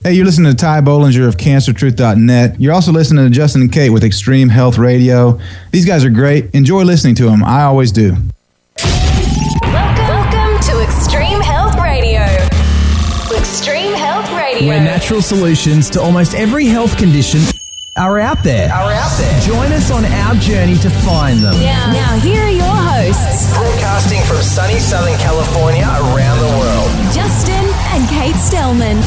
Hey, you're listening to Ty Bollinger of CancerTruth.net. You're also listening to Justin and Kate with Extreme Health Radio. These guys are great. Enjoy listening to them. I always do. Welcome to Extreme Health Radio. Extreme Health Radio. Where natural solutions to almost every health condition are out there. Join us on our journey to find them. Now here are your hosts, Broadcasting from sunny Southern California around the world. Justin and Kate Stellman.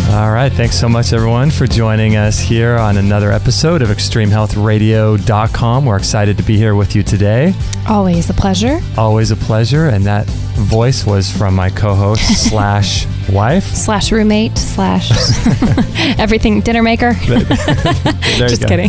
All right. Thanks so much, everyone, for joining us here on another episode of ExtremeHealthRadio.com. We're excited to be here with you today. Always a pleasure. Always a pleasure. And that voice was from my co-host slash wife. Slash roommate, slash everything, dinner maker. Just kidding.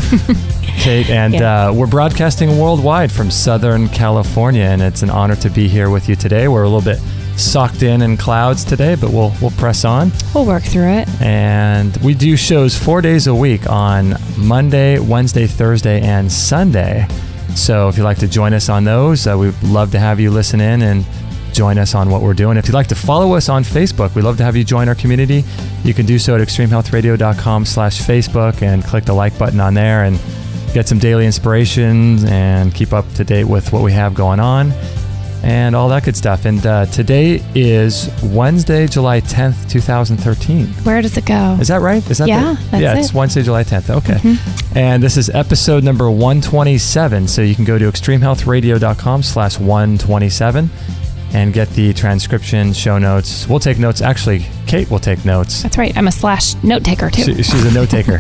Kate, and we're broadcasting worldwide from Southern California, and it's an honor to be here with you today. We're a little bit socked in clouds today, but we'll press on. We'll work through it. And we do shows 4 days a week on Monday, Wednesday, Thursday, and Sunday. So if you'd like to join us on those, we'd love to have you listen in and join us on what we're doing. If you'd like to follow us on Facebook, we'd love to have you join our community. You can do so at extremehealthradio.com/Facebook and click the like button on there and get some daily inspirations and keep up to date with what we have going on and all that good stuff. And today is Wednesday, July 10th, 2013. Where does it go? Is that right? Is that it's Wednesday, July 10th. Okay. Mm-hmm. And this is episode number 127. So you can go to extremehealthradio.com/127 and get the transcription, show notes. We'll take notes. Actually, Kate will take notes. That's right. I'm a slash note taker too. She's a note taker.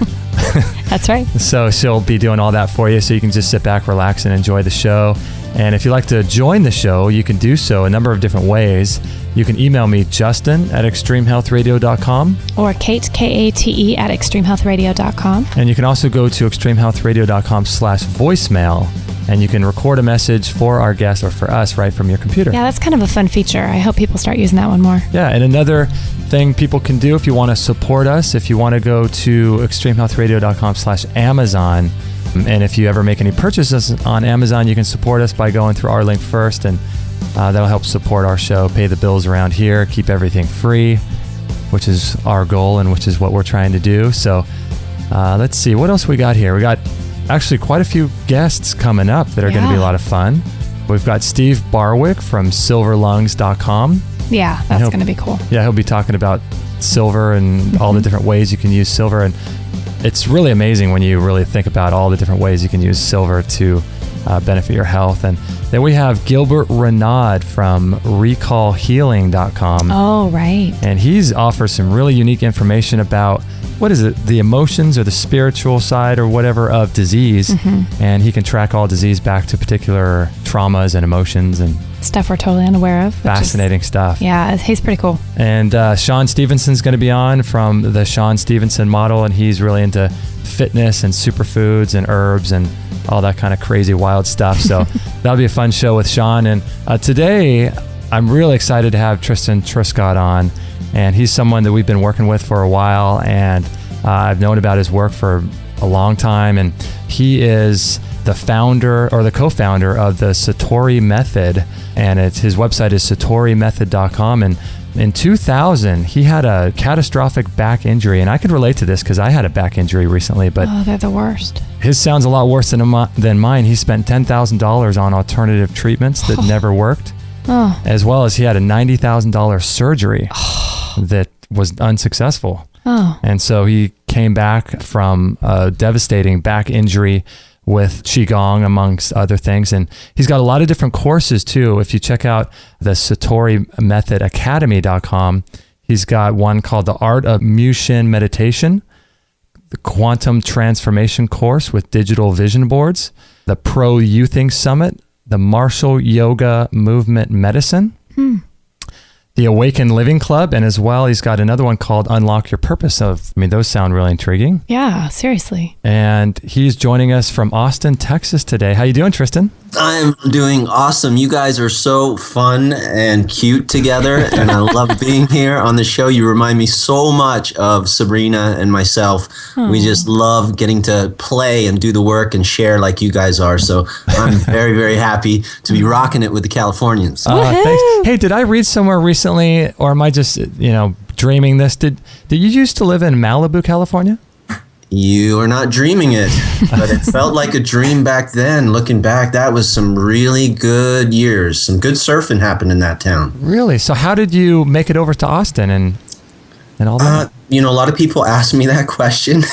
That's right. So she'll be doing all that for you, so you can just sit back, relax, and enjoy the show. And if you'd like to join the show, you can do so a number of different ways. You can email me, Justin at extremehealthradio.com. Or Kate, Kate, at extremehealthradio.com. And you can also go to extremehealthradio.com/voicemail, and you can record a message for our guest or for us right from your computer. Yeah, that's kind of a fun feature. I hope people start using that one more. Yeah, and another thing people can do if you want to support us, if you want to go to extremehealthradio.com/Amazon, and if you ever make any purchases on Amazon, you can support us by going through our link first, and that'll help support our show, pay the bills around here, keep everything free, which is our goal and which is what we're trying to do. So let's see, what else we got here? We got actually quite a few guests coming up that are going to be a lot of fun. We've got Steve Barwick from silverlungs.com. Yeah, that's going to be cool. Yeah, he'll be talking about silver and all the different ways you can use silver. And it's really amazing when you really think about all the different ways you can use silver to benefit your health. And then we have Gilbert Renaud from recallhealing.com. Oh, right. And he's offers some really unique information about, what is it, the emotions or the spiritual side or whatever of disease. Mm-hmm. And he can track all disease back to particular traumas and emotions and stuff we're totally unaware of. Fascinating stuff. Yeah, he's pretty cool. And Sean Stevenson's going to be on from the Sean Stevenson model, and he's really into fitness and superfoods and herbs and all that kind of crazy wild stuff. So that'll be a fun show with Sean. And today I'm really excited to have Tristan Truscott on, and he's someone that we've been working with for a while, and I've known about his work for a long time, and he is the founder or the co-founder of the Satori Method, and his website is satorimethod.com. And in 2000, he had a catastrophic back injury, and I can relate to this because I had a back injury recently. But they're the worst. His sounds a lot worse than mine. He spent $10,000 on alternative treatments that never worked, as well as he had a $90,000 surgery that was unsuccessful. And so he came back from a devastating back injury with qigong, amongst other things. And he's got a lot of different courses too. If you check out the Satori Method Academy.com, he's got one called the Art of Mushin Meditation, the Quantum Transformation course with digital vision boards, the Pro Youthing Summit, the Martial Yoga Movement Medicine, the Awaken Living Club, and as well, he's got another one called Unlock Your Purpose. Those sound really intriguing. Yeah, seriously. And he's joining us from Austin, Texas today. How you doing, Tristan? I'm doing awesome. You guys are so fun and cute together, and I love being here on the show. You remind me so much of Sabrina and myself. Aww. We just love getting to play and do the work and share like you guys are. So I'm very, very happy to be rocking it with the Californians. Thanks. Hey, did I read somewhere recently, or am I just, dreaming this? Did you used to live in Malibu, California? You are not dreaming it, but it felt like a dream back then. Looking back, that was some really good years. Some good surfing happened in that town. Really? So how did you make it over to Austin and all that? A lot of people ask me that question.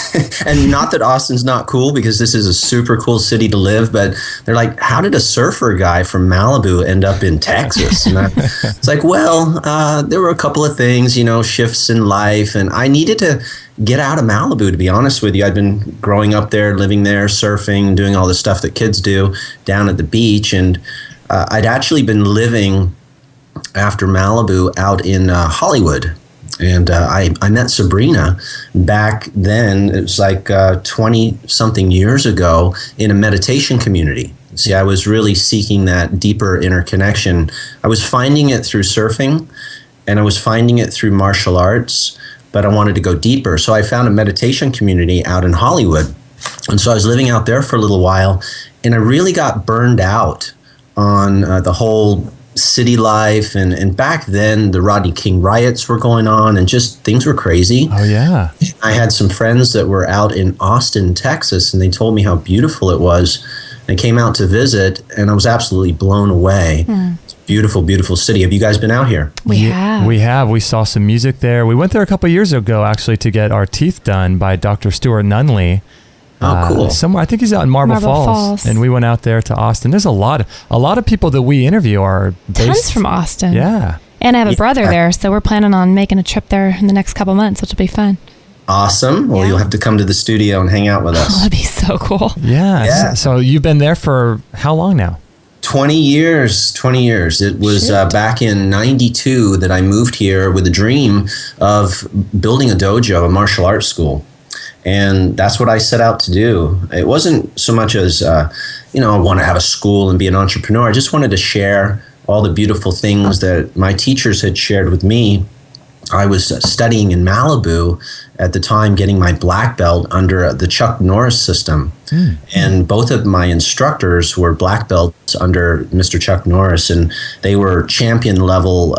And not that Austin's not cool, because this is a super cool city to live, but they're like, how did a surfer guy from Malibu end up in Texas? And it's like, there were a couple of things, shifts in life, and I needed to get out of Malibu, to be honest with you. I'd been growing up there, living there, surfing, doing all the stuff that kids do down at the beach, and I'd actually been living after Malibu out in Hollywood. And I met Sabrina back then. It was like 20-something years ago in a meditation community. See, I was really seeking that deeper inner connection. I was finding it through surfing, and I was finding it through martial arts, but I wanted to go deeper. So I found a meditation community out in Hollywood. And so I was living out there for a little while, and I really got burned out on the whole city life, and back then the Rodney King riots were going on, and just things were crazy. Oh yeah. I had some friends that were out in Austin, Texas, and they told me how beautiful it was. They came out to visit, and I was absolutely blown away. It's a beautiful, beautiful city. Have you guys been out here? We have. We saw some music there. We went there a couple years ago, actually, to get our teeth done by Dr. Stuart Nunley. Oh, cool. Somewhere, I think he's out in Marble Falls, and we went out there to Austin. There's a lot of people that we interview are tons from Austin. Yeah, and I have a brother there, so we're planning on making a trip there in the next couple months, which will be fun. Awesome. Well, you'll have to come to the studio and hang out with us. Oh, that'd be so cool. Yeah. So you've been there for how long now? 20 years. It was back in 92 that I moved here with a dream of building a dojo, a martial arts school. And that's what I set out to do. It wasn't so much as, I want to have a school and be an entrepreneur. I just wanted to share all the beautiful things that my teachers had shared with me. I was studying in Malibu at the time, getting my black belt under the Chuck Norris system. And both of my instructors were black belts under Mr. Chuck Norris, and they were champion level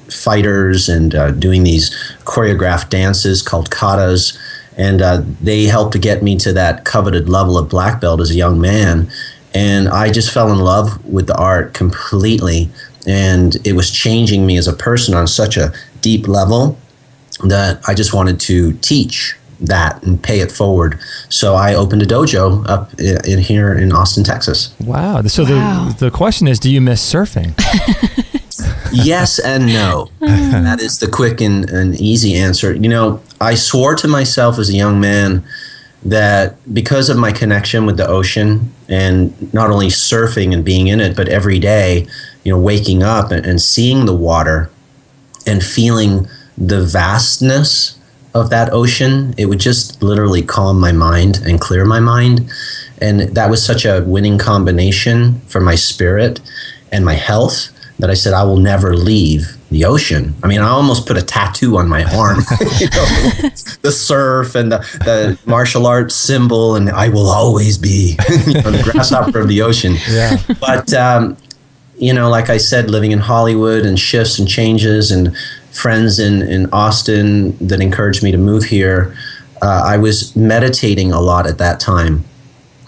fighters and doing these choreographed dances called katas. And they helped to get me to that coveted level of black belt as a young man. And I just fell in love with the art completely. And it was changing me as a person on such a deep level that I just wanted to teach that and pay it forward. So I opened a dojo up in here in Austin, Texas. Wow. So the question is, do you miss surfing? Yes and no. That is the quick and easy answer. I swore to myself as a young man that because of my connection with the ocean, and not only surfing and being in it, but every day, waking up and seeing the water and feeling the vastness of that ocean, it would just literally calm my mind and clear my mind. And that was such a winning combination for my spirit and my health that I said, I will never leave the ocean. I almost put a tattoo on my arm, the surf and the martial arts symbol, and I will always be the grasshopper of the ocean. Yeah. But, like I said, living in Hollywood and shifts and changes and friends in Austin that encouraged me to move here, I was meditating a lot at that time.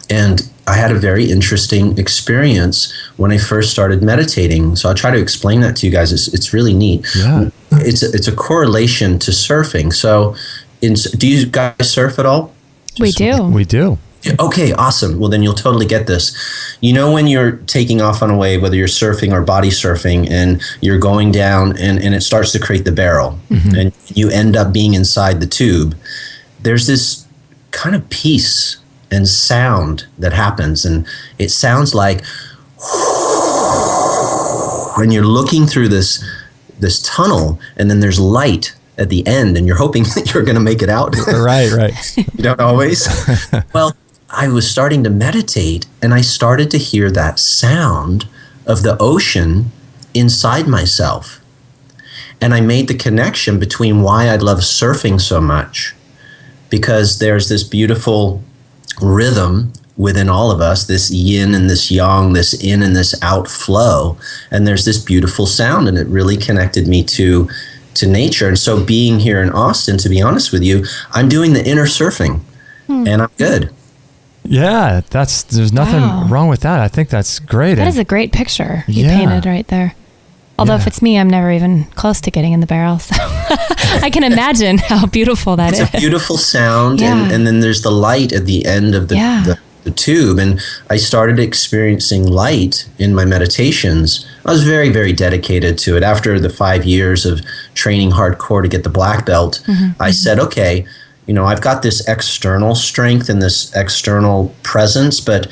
And I had a very interesting experience when I first started meditating. So I'll try to explain that to you guys. It's really neat. Yeah. It's a correlation to surfing. So do you guys surf at all? We do. We do. Okay, awesome. Well, then you'll totally get this. When you're taking off on a wave, whether you're surfing or body surfing, and you're going down and it starts to create the barrel, and you end up being inside the tube, there's this kind of peace and sound that happens, and it sounds like when you're looking through this this tunnel, and then there's light at the end, and you're hoping that you're going to make it out. Right. You don't always. Well, I was starting to meditate, and I started to hear that sound of the ocean inside myself. And I made the connection between why I love surfing so much, because there's this beautiful rhythm within all of us, this yin and this yang, this in and this out flow. And there's this beautiful sound, and it really connected me to nature. And so being here in Austin, to be honest with you, I'm doing the inner surfing, and I'm good. Yeah, there's nothing wrong with that. I think that's great. That is a great picture you painted right there. Although if it's me, I'm never even close to getting in the barrel. So I can imagine how beautiful that is. It's a beautiful sound. And then there's the light at the end of the tube. And I started experiencing light in my meditations. I was very, very dedicated to it. After the 5 years of training hardcore to get the black belt, I said, okay, I've got this external strength and this external presence, but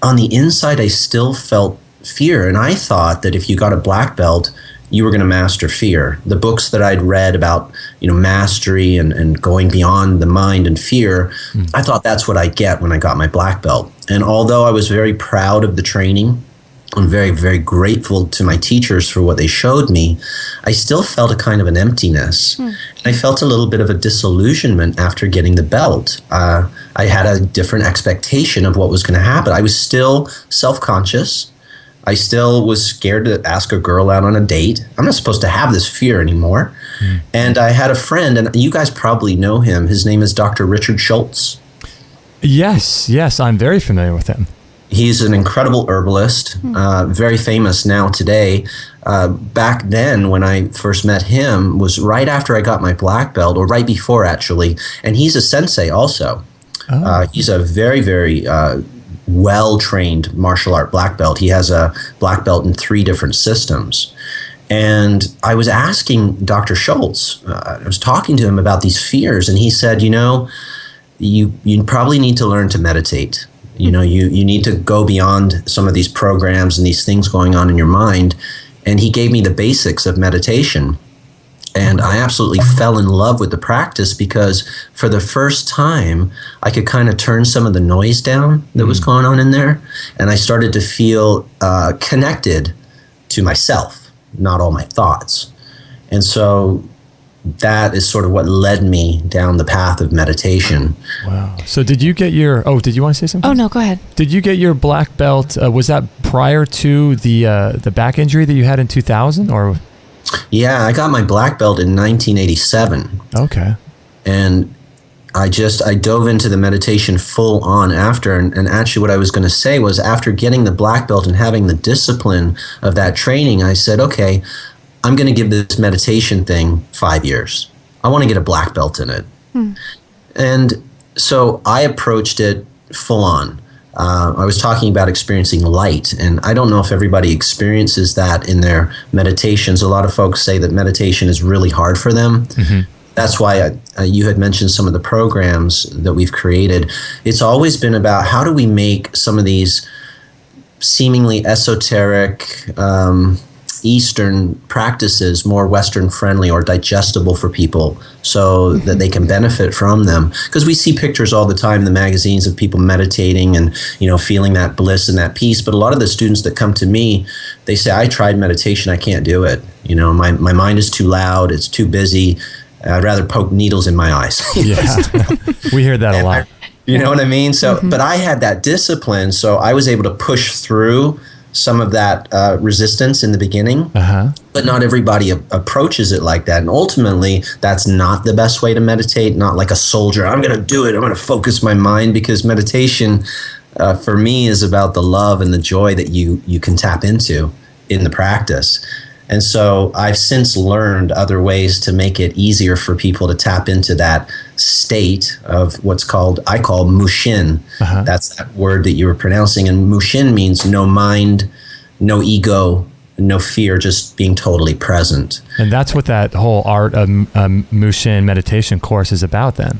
on the inside, I still felt fear. And I thought that if you got a black belt, you were going to master fear. The books that I'd read about, mastery and going beyond the mind and fear, I thought that's what I'd get when I got my black belt. And although I was very proud of the training, I'm very, very grateful to my teachers for what they showed me, I still felt a kind of an emptiness. And I felt a little bit of a disillusionment after getting the belt. I had a different expectation of what was going to happen. I was still self-conscious. I still was scared to ask a girl out on a date. I'm not supposed to have this fear anymore. And I had a friend, and you guys probably know him. His name is Dr. Richard Schultz. Yes, I'm very familiar with him. He's an incredible herbalist, very famous now today. Back then, when I first met him, was right after I got my black belt, or right before, actually. And he's a sensei also. He's a very, very well-trained martial art black belt. He has a black belt in 3 different systems. And I was asking Dr. Schultz, I was talking to him about these fears, and he said, you probably need to learn to meditate. You need to go beyond some of these programs and these things going on in your mind. And he gave me the basics of meditation. And I absolutely fell in love with the practice, because for the first time, I could kind of turn some of the noise down that was going on in there. And I started to feel connected to myself, not all my thoughts. And so that is sort of what led me down the path of meditation. Wow. So did you get did you want to say something? Oh, no, go ahead. Did you get your black belt, was that prior to the back injury that you had in 2000, or? Yeah, I got my black belt in 1987. Okay. And I dove into the meditation full on after. And actually what I was going to say was, after getting the black belt and having the discipline of that training, I said, okay, I'm going to give this meditation thing 5 years. I want to get a black belt in it. And so I approached it full on. I was talking about experiencing light, and I don't know if everybody experiences that in their meditations. A lot of folks say that meditation is really hard for them. That's why you had mentioned some of the programs that we've created. It's always been about, how do we make some of these seemingly esoteric Eastern practices more Western friendly or digestible for people, so that they can benefit from them. Because we see pictures all the time in the magazines of people meditating and feeling that bliss and that peace. But a lot of the students that come to me, they say, I tried meditation, I can't do it. My mind is too loud, it's too busy. I'd rather poke needles in my eyes. Yeah, we hear that a lot. You know what I mean? So, but I had that discipline, so I was able to push through some of that resistance in the beginning, but not everybody approaches it like that. And ultimately, that's not the best way to meditate, not like a soldier. I'm going to do it. I'm going to focus my mind, because meditation for me is about the love and the joy that you can tap into in the practice. And so I've since learned other ways to make it easier for people to tap into that state of I call Mushin. That's that word that you were pronouncing. And Mushin means no mind, no ego, no fear, just being totally present. And that's what that whole art of Mushin meditation course is about then.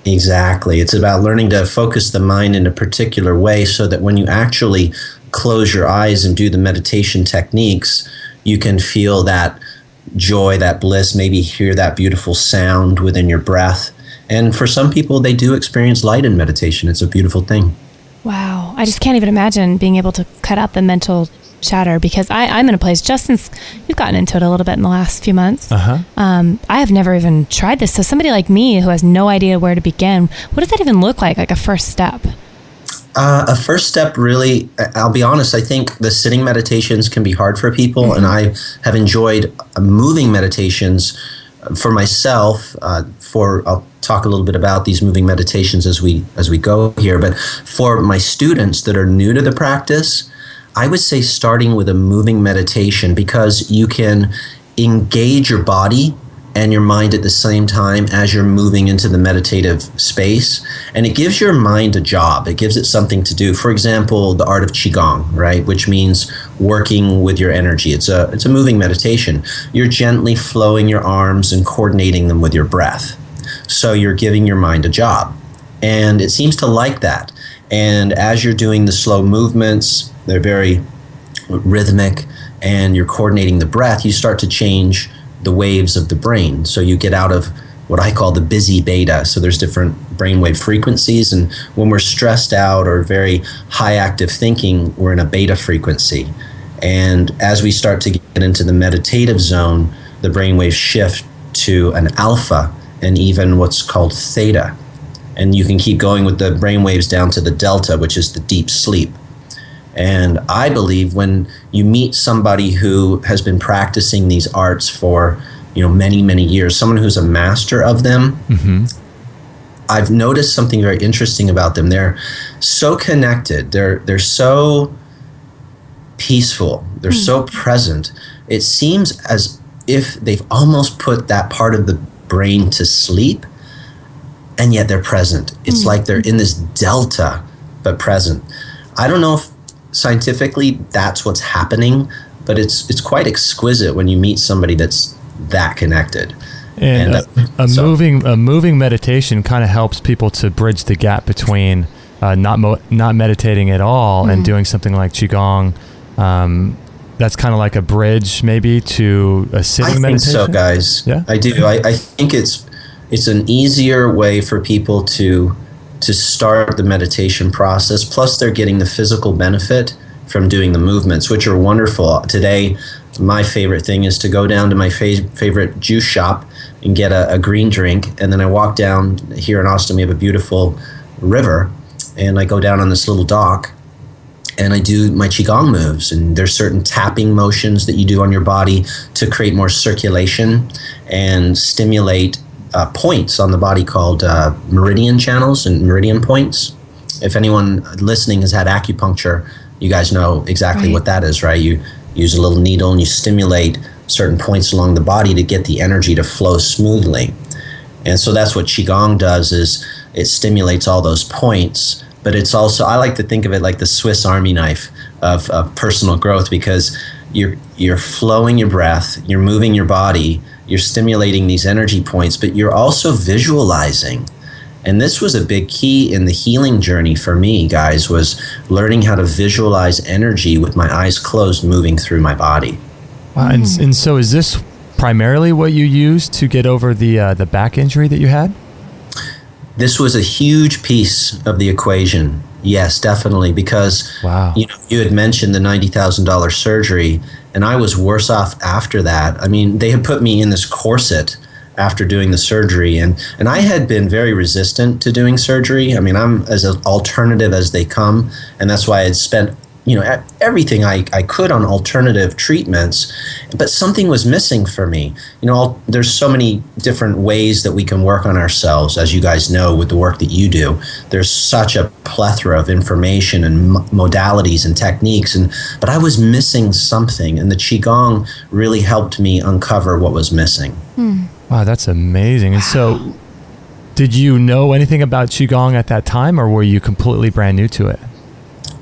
Exactly. It's about learning to focus the mind in a particular way, so that when you actually close your eyes and do the meditation techniques, you can feel that joy, that bliss, maybe hear that beautiful sound within your breath. And for some people, they do experience light in meditation. It's a beautiful thing. Wow. I just can't even imagine being able to cut out the mental chatter, because I'm in a place, just since you've gotten into it a little bit in the last few months, I have never even tried this. So somebody like me who has no idea where to begin, what does that even look like a first step? A first step, really, I'll be honest, I think the sitting meditations can be hard for people, and I have enjoyed moving meditations for myself. I'll talk a little bit about these moving meditations as we go here, but for my students that are new to the practice, I would say starting with a moving meditation, because you can engage your body and your mind at the same time as you're moving into the meditative space. And it gives your mind a job. It gives it something to do. For example, the art of qigong, right? Which means working with your energy. It's a moving meditation. You're gently flowing your arms and coordinating them with your breath. So you're giving your mind a job. And it seems to like that. And as you're doing the slow movements, they're very rhythmic, and you're coordinating the breath, you start to change the waves of the brain. So you get out of what I call the busy beta. So there's different brainwave frequencies, and when we're stressed out or very high active thinking, we're in a beta frequency. And as we start to get into the meditative zone, the brainwaves shift to an alpha and even what's called theta. And you can keep going with the brainwaves down to the delta, which is the deep sleep. And I believe when you meet somebody who has been practicing these arts for, many, many years, someone who's a master of them, I've noticed something very interesting about them. They're so connected. They're so peaceful. They're so present. It seems as if they've almost put that part of the brain to sleep, and yet they're present. It's like they're in this delta, but present. I don't know if scientifically that's what's happening, but it's quite exquisite when you meet somebody that's that connected. And a moving meditation kind of helps people to bridge the gap between not meditating at all and doing something like qigong. That's kind of like a bridge maybe to a sitting meditation. I think so, guys. Yeah, I do. I think it's an easier way for people to start the meditation process. Plus, they're getting the physical benefit from doing the movements, which are wonderful. Today, my favorite thing is to go down to my favorite juice shop and get a green drink. And then I walk down here in Austin. We have a beautiful river. And I go down on this little dock and I do my qigong moves. And there's certain tapping motions that you do on your body to create more circulation and stimulate points on the body called meridian channels and meridian points. If anyone listening has had acupuncture, you guys know exactly what that is, right? You use a little needle and you stimulate certain points along the body to get the energy to flow smoothly. And so that's what qigong does, is it stimulates all those points. But it's also, I like to think of it like the Swiss Army knife of personal growth, because you're flowing your breath, you're moving your body, you're stimulating these energy points, but you're also visualizing. And this was a big key in the healing journey for me, guys, was learning how to visualize energy with my eyes closed moving through my body. Wow. And so is this primarily what you used to get over the back injury that you had? This was a huge piece of the equation. Yes, definitely, because you had mentioned the $90,000 surgery, and I was worse off after that. I mean, they had put me in this corset after doing the surgery, and I had been very resistant to doing surgery. I mean, I'm as an alternative as they come, and that's why I had spent everything I could on alternative treatments, but something was missing for me. There's so many different ways that we can work on ourselves, as you guys know, with the work that you do. There's such a plethora of information and modalities and techniques, but I was missing something, and the qigong really helped me uncover what was missing. Wow, that's amazing. And so, did you know anything about qigong at that time, or were you completely brand new to it?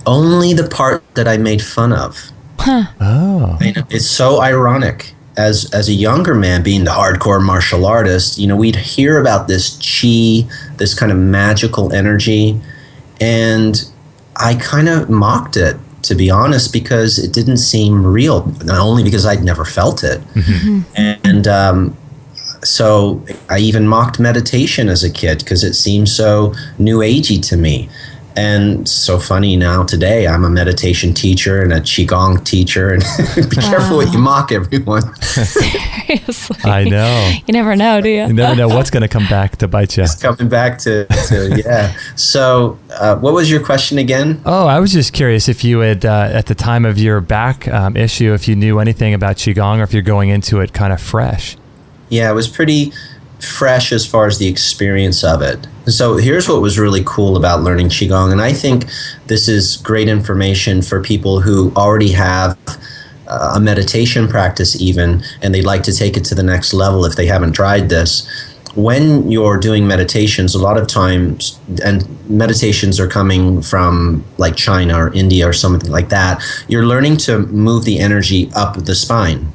Only the part that I made fun of. Oh. It's so ironic. As a younger man, being the hardcore martial artist, we'd hear about this qi, this kind of magical energy, and I kind of mocked it. to be honest, because it didn't seem real, not only because I'd never felt it. And so I even mocked meditation as a kid because it seemed so new agey to me. And so funny now today, I'm a meditation teacher and a qigong teacher. And be careful what you mock, everyone. Seriously. I know. You never know, do you? You never know what's going to come back to bite you. It's coming back to yeah. So what was your question again? Oh, I was just curious if you had, at the time of your back issue, if you knew anything about qigong or if you're going into it kind of fresh. Yeah, it was pretty fresh as far as the experience of it. So here's what was really cool about learning qigong, and I think this is great information for people who already have a meditation practice even, and they'd like to take it to the next level if they haven't tried this. When you're doing meditations, a lot of times, and meditations are coming from like China or India or something like that, you're learning to move the energy up the spine.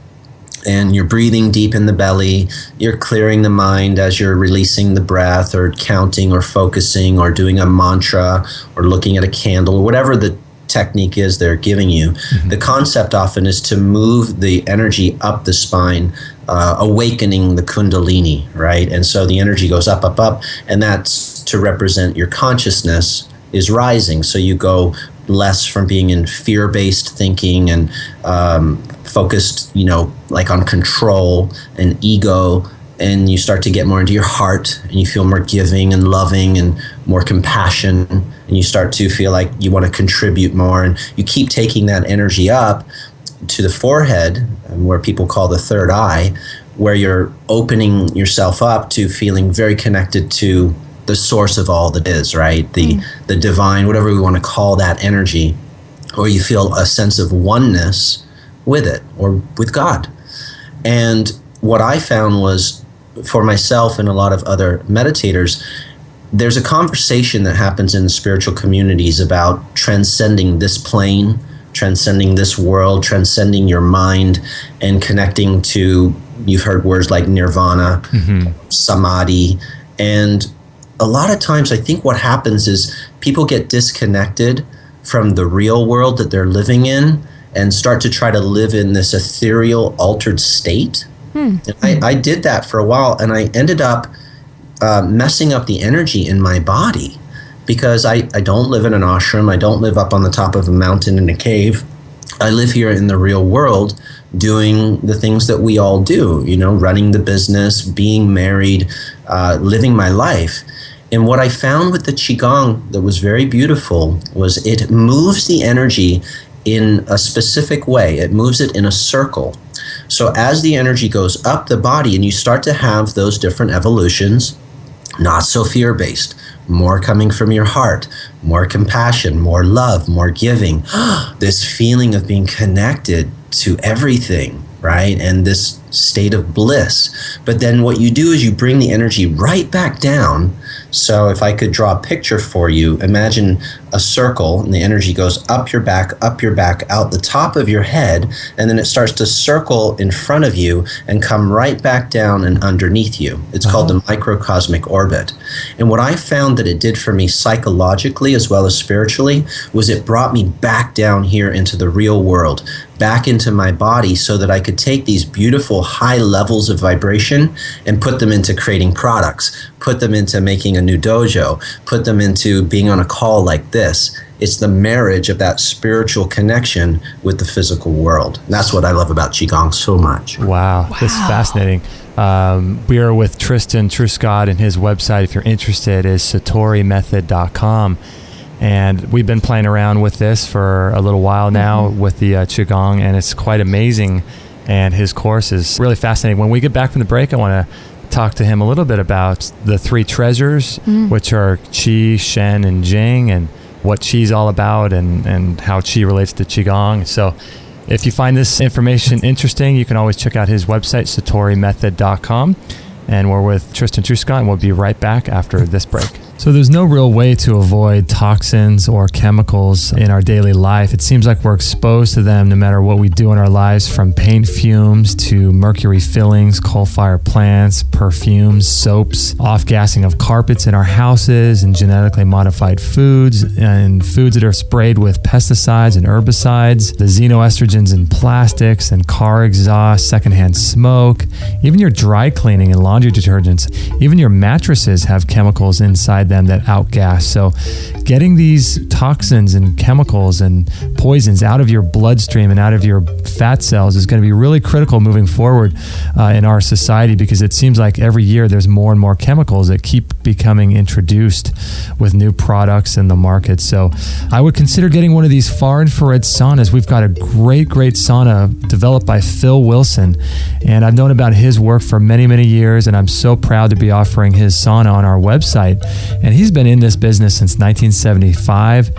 And you're breathing deep in the belly, you're clearing the mind as you're releasing the breath or counting or focusing or doing a mantra or looking at a candle or whatever the technique is they're giving you. The concept often is to move the energy up the spine, awakening the kundalini, right? And so the energy goes up, up, up, and that's to represent your consciousness is rising. So you go less from being in fear-based thinking and focused, like on control and ego, and you start to get more into your heart and you feel more giving and loving and more compassion, and you start to feel like you want to contribute more, and you keep taking that energy up to the forehead, where people call the third eye, where you're opening yourself up to feeling very connected to the source of all that is, right? The divine, whatever we want to call that energy, or you feel a sense of oneness with it or with God. And what I found was, for myself and a lot of other meditators, there's a conversation that happens in the spiritual communities about transcending this plane, transcending this world, transcending your mind, and connecting to, you've heard words like nirvana, samadhi. And a lot of times I think what happens is people get disconnected from the real world that they're living in and start to try to live in this ethereal, altered state. And I did that for a while, and I ended up messing up the energy in my body, because I don't live in an ashram. I don't live up on the top of a mountain in a cave. I live here in the real world doing the things that we all do, running the business, being married, living my life. And what I found with the qigong that was very beautiful was it moves the energy in a specific way. It moves it in a circle. So as the energy goes up the body and you start to have those different evolutions, not so fear-based, more coming from your heart, more compassion, more love, more giving, this feeling of being connected to everything, right? And this state of bliss. But then what you do is you bring the energy right back down. So if I could draw a picture for you, imagine a circle, and the energy goes up your back, out the top of your head, and then it starts to circle in front of you and come right back down and underneath you. It's called the microcosmic orbit. And what I found that it did for me psychologically as well as spiritually was it brought me back down here into the real world, back into my body, so that I could take these beautiful high levels of vibration and put them into creating products, put them into making a new dojo, put them into being on a call like this. It's the marriage of that spiritual connection with the physical world. And that's what I love about qigong so much. Wow. This is fascinating. We are with Tristan Truscott, and his website, if you're interested, is satorimethod.com. And we've been playing around with this for a little while now with the qigong, and it's quite amazing. And his course is really fascinating. When we get back from the break, I want to talk to him a little bit about the three treasures, which are qi, shen, and jing, and what qi's all about, and how qi relates to qigong. So if you find this information interesting, you can always check out his website, satorimethod.com. And we're with Tristan Truscott, and we'll be right back after this break. So there's no real way to avoid toxins or chemicals in our daily life. It seems like we're exposed to them no matter what we do in our lives, from paint fumes to mercury fillings, coal-fired plants, perfumes, soaps, off-gassing of carpets in our houses, and genetically modified foods, and foods that are sprayed with pesticides and herbicides, the xenoestrogens in plastics and car exhaust, secondhand smoke, even your dry cleaning and laundry detergents, even your mattresses have chemicals inside them that outgas. So getting these toxins and chemicals and poisons out of your bloodstream and out of your fat cells is going to be really critical moving forward in our society, because it seems like every year there's more and more chemicals that keep becoming introduced with new products in the market. So I would consider getting one of these far infrared saunas. We've got a great sauna developed by Phil Wilson, and I've known about his work for many years, and I'm so proud to be offering his sauna on our website. And he's been in this business since 1975.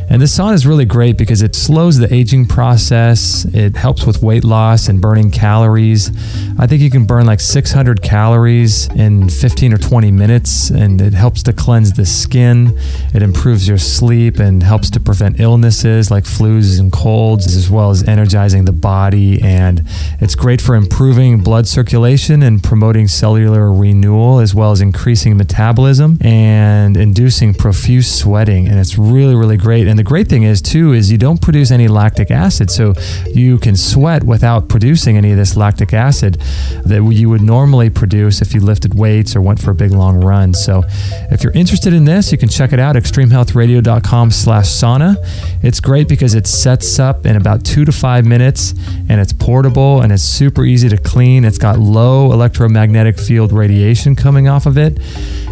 And this sauna is really great because it slows the aging process. It helps with weight loss and burning calories. I think you can burn like 600 calories in 15 or 20 minutes, and it helps to cleanse the skin. It improves your sleep and helps to prevent illnesses like flus and colds, as well as energizing the body. And it's great for improving blood circulation and promoting cellular renewal, as well as increasing metabolism and inducing profuse sweating. And it's really great. And the great thing is too, is you don't produce any lactic acid. So you can sweat without producing any of this lactic acid that you would normally produce if you lifted weights or went for a big long run. So if you're interested in this, you can check it out, extremehealthradio.com/sauna. It's great because it sets up in about 2 to 5 minutes, and it's portable and it's super easy to clean. It's got low electromagnetic field radiation coming off of it,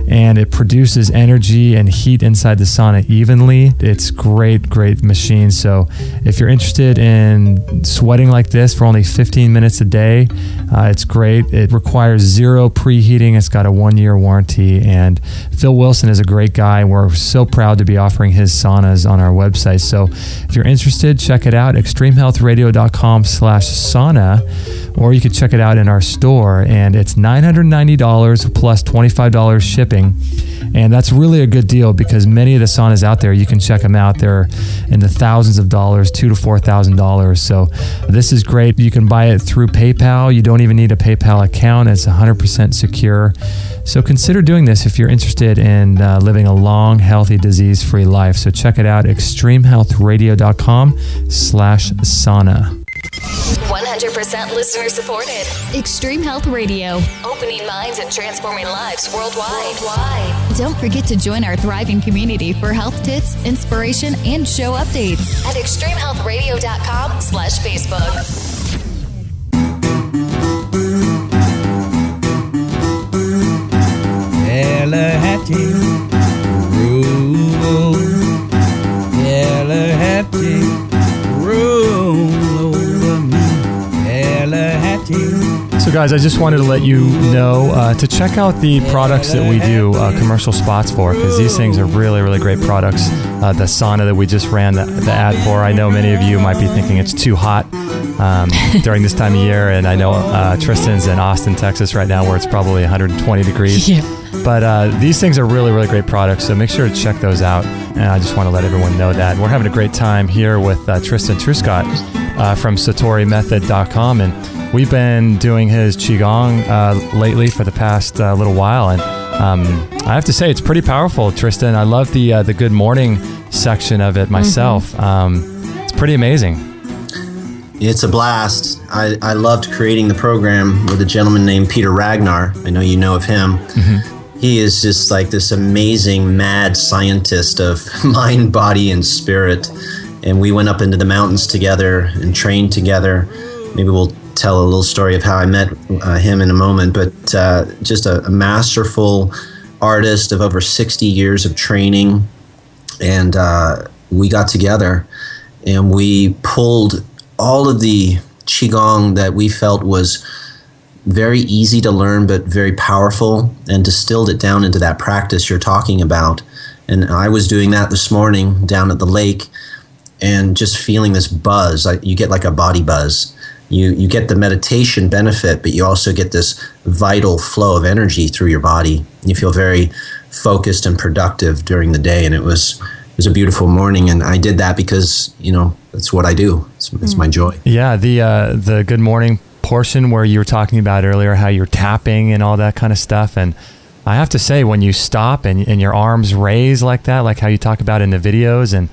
and it produces energy and heat inside the sauna evenly. It's great machine. So if you're interested in sweating like this for only 15 minutes a day, it's great. It requires zero preheating. It's got a 1-year warranty, and Phil Wilson is a great guy. We're so proud to be offering his saunas on our website. So if you're interested, check it out, extremehealthradio.com/sauna, or you can check it out in our store, and it's $990 plus $25 shipping. And that's really a good deal because many of the saunas out there, you can check them out. They're in the thousands of dollars, $2,000 to $4,000. So this is great. You can buy it through PayPal. You don't even need a PayPal account. It's 100% secure. So consider doing this if you're interested in living a long, healthy, disease-free life. So check it out, extremehealthradio.com/sauna. 100% listener supported. Extreme Health Radio. Opening minds and transforming lives worldwide. Don't forget to join our thriving community for health tips, inspiration, and show updates at extremehealthradio.com/Facebook. Tallahatchie, roll, Tallahatchie, roll over me, Tallahatchie. So guys, I just wanted to let you know to check out the products that we do commercial spots for, because these things are really great products. The sauna that we just ran the ad for, I know many of you might be thinking it's too hot during this time of year, and I know Tristan's in Austin, Texas right now, where it's probably 120 degrees. Yeah. But these things are really great products, so make sure to check those out. And I just want to let everyone know that. We're having a great time here with Tristan Truscott from SatoriMethod.com, and we've been doing his qigong lately for the past little while, and I have to say it's pretty powerful, Tristan. I love the good morning section of it myself. It's pretty amazing. It's a blast. I loved creating the program with a gentleman named Peter Ragnar. I know you know of him. Mm-hmm. He is just like this amazing mad scientist of mind, body, and spirit. And we went up into the mountains together and trained together. Maybe we'll tell a little story of how I met him in a moment. But just a masterful artist of over 60 years of training. And we got together and we pulled all of the qigong that we felt was very easy to learn but very powerful, and distilled it down into that practice you're talking about. And I was doing that this morning down at the lake and just feeling this buzz. You get like a body buzz. You get the meditation benefit, but you also get this vital flow of energy through your body. You feel very focused and productive during the day. And it was a beautiful morning, and I did that because, that's what I do. It's my joy. Yeah, the good morning portion where you were talking about earlier, how you're tapping and all that kind of stuff. And I have to say, when you stop and your arms raise like that, like how you talk about in the videos, and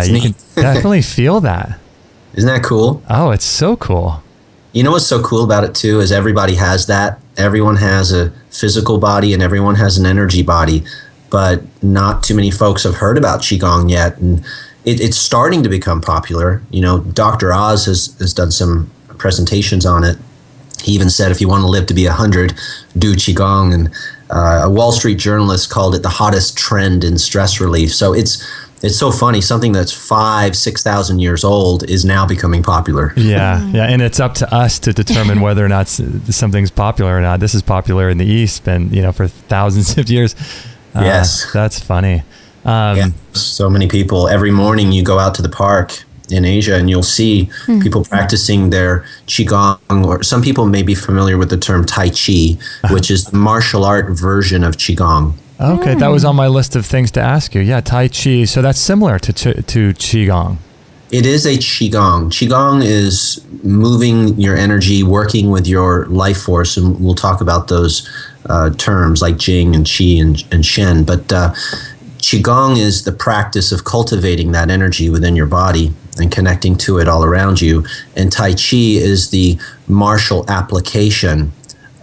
you can definitely feel that. Isn't that cool? Oh, it's so cool. You know what's so cool about it too is everybody has that. Everyone has a physical body and everyone has an energy body, but not too many folks have heard about qigong yet, and it's starting to become popular. Dr. Oz has done some presentations on it. He even said, if you want to live to be 100, do qigong. And a Wall Street journalist called it the hottest trend in stress relief. So it's so funny. Something that's 5,000-6,000 years old is now becoming popular. Yeah, and it's up to us to determine whether or not something's popular or not. This is popular in the East, and for thousands of years. Yes, that's funny. So many people. Every morning you go out to the park in Asia and you'll see people practicing their qigong, or some people may be familiar with the term tai chi, which is the martial art version of qigong. Okay, that was on my list of things to ask you. Yeah, Tai Chi. So that's similar to Qigong. It is a Qigong. Qigong is moving your energy, working with your life force, and we'll talk about those terms like Jing and Qi and Shen. But Qigong is the practice of cultivating that energy within your body and connecting to it all around you. And Tai Chi is the martial application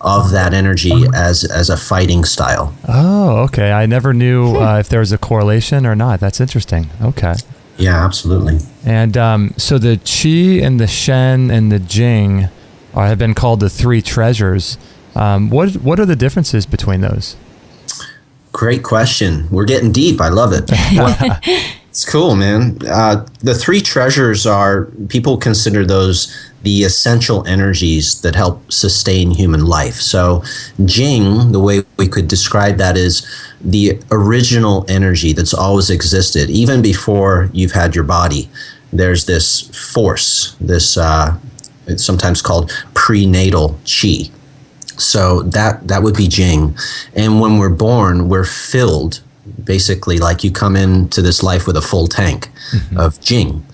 of that energy as a fighting style. Oh, okay. I never knew if there was a correlation or not. That's interesting. Okay. Yeah, absolutely. And so the Qi and the Shen and the Jing have been called the three treasures. What are the differences between those? Great question. We're getting deep. I love it. It's cool, man. The three treasures are, people consider those the essential energies that help sustain human life. So Jing, the way we could describe that, is the original energy that's always existed, even before you've had your body. There's this force, this it's sometimes called prenatal qi. So that would be Jing. And when we're born, we're filled, basically like you come into this life with a full tank of Jing.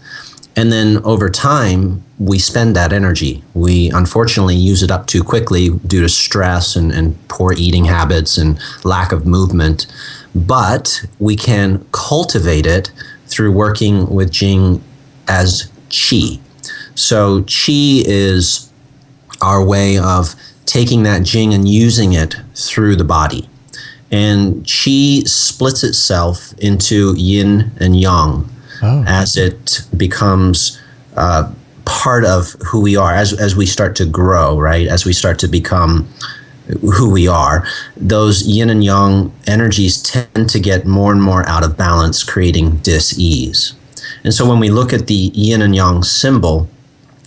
And then over time, we spend that energy. We unfortunately use it up too quickly due to stress and poor eating habits and lack of movement. But we can cultivate it through working with Jing as Qi. So Qi is our way of taking that Jing and using it through the body. And Qi splits itself into yin and yang as it becomes part of who we are, as we start to grow, right? As we start to become who we are, those yin and yang energies tend to get more and more out of balance, creating dis-ease. And so when we look at the yin and yang symbol,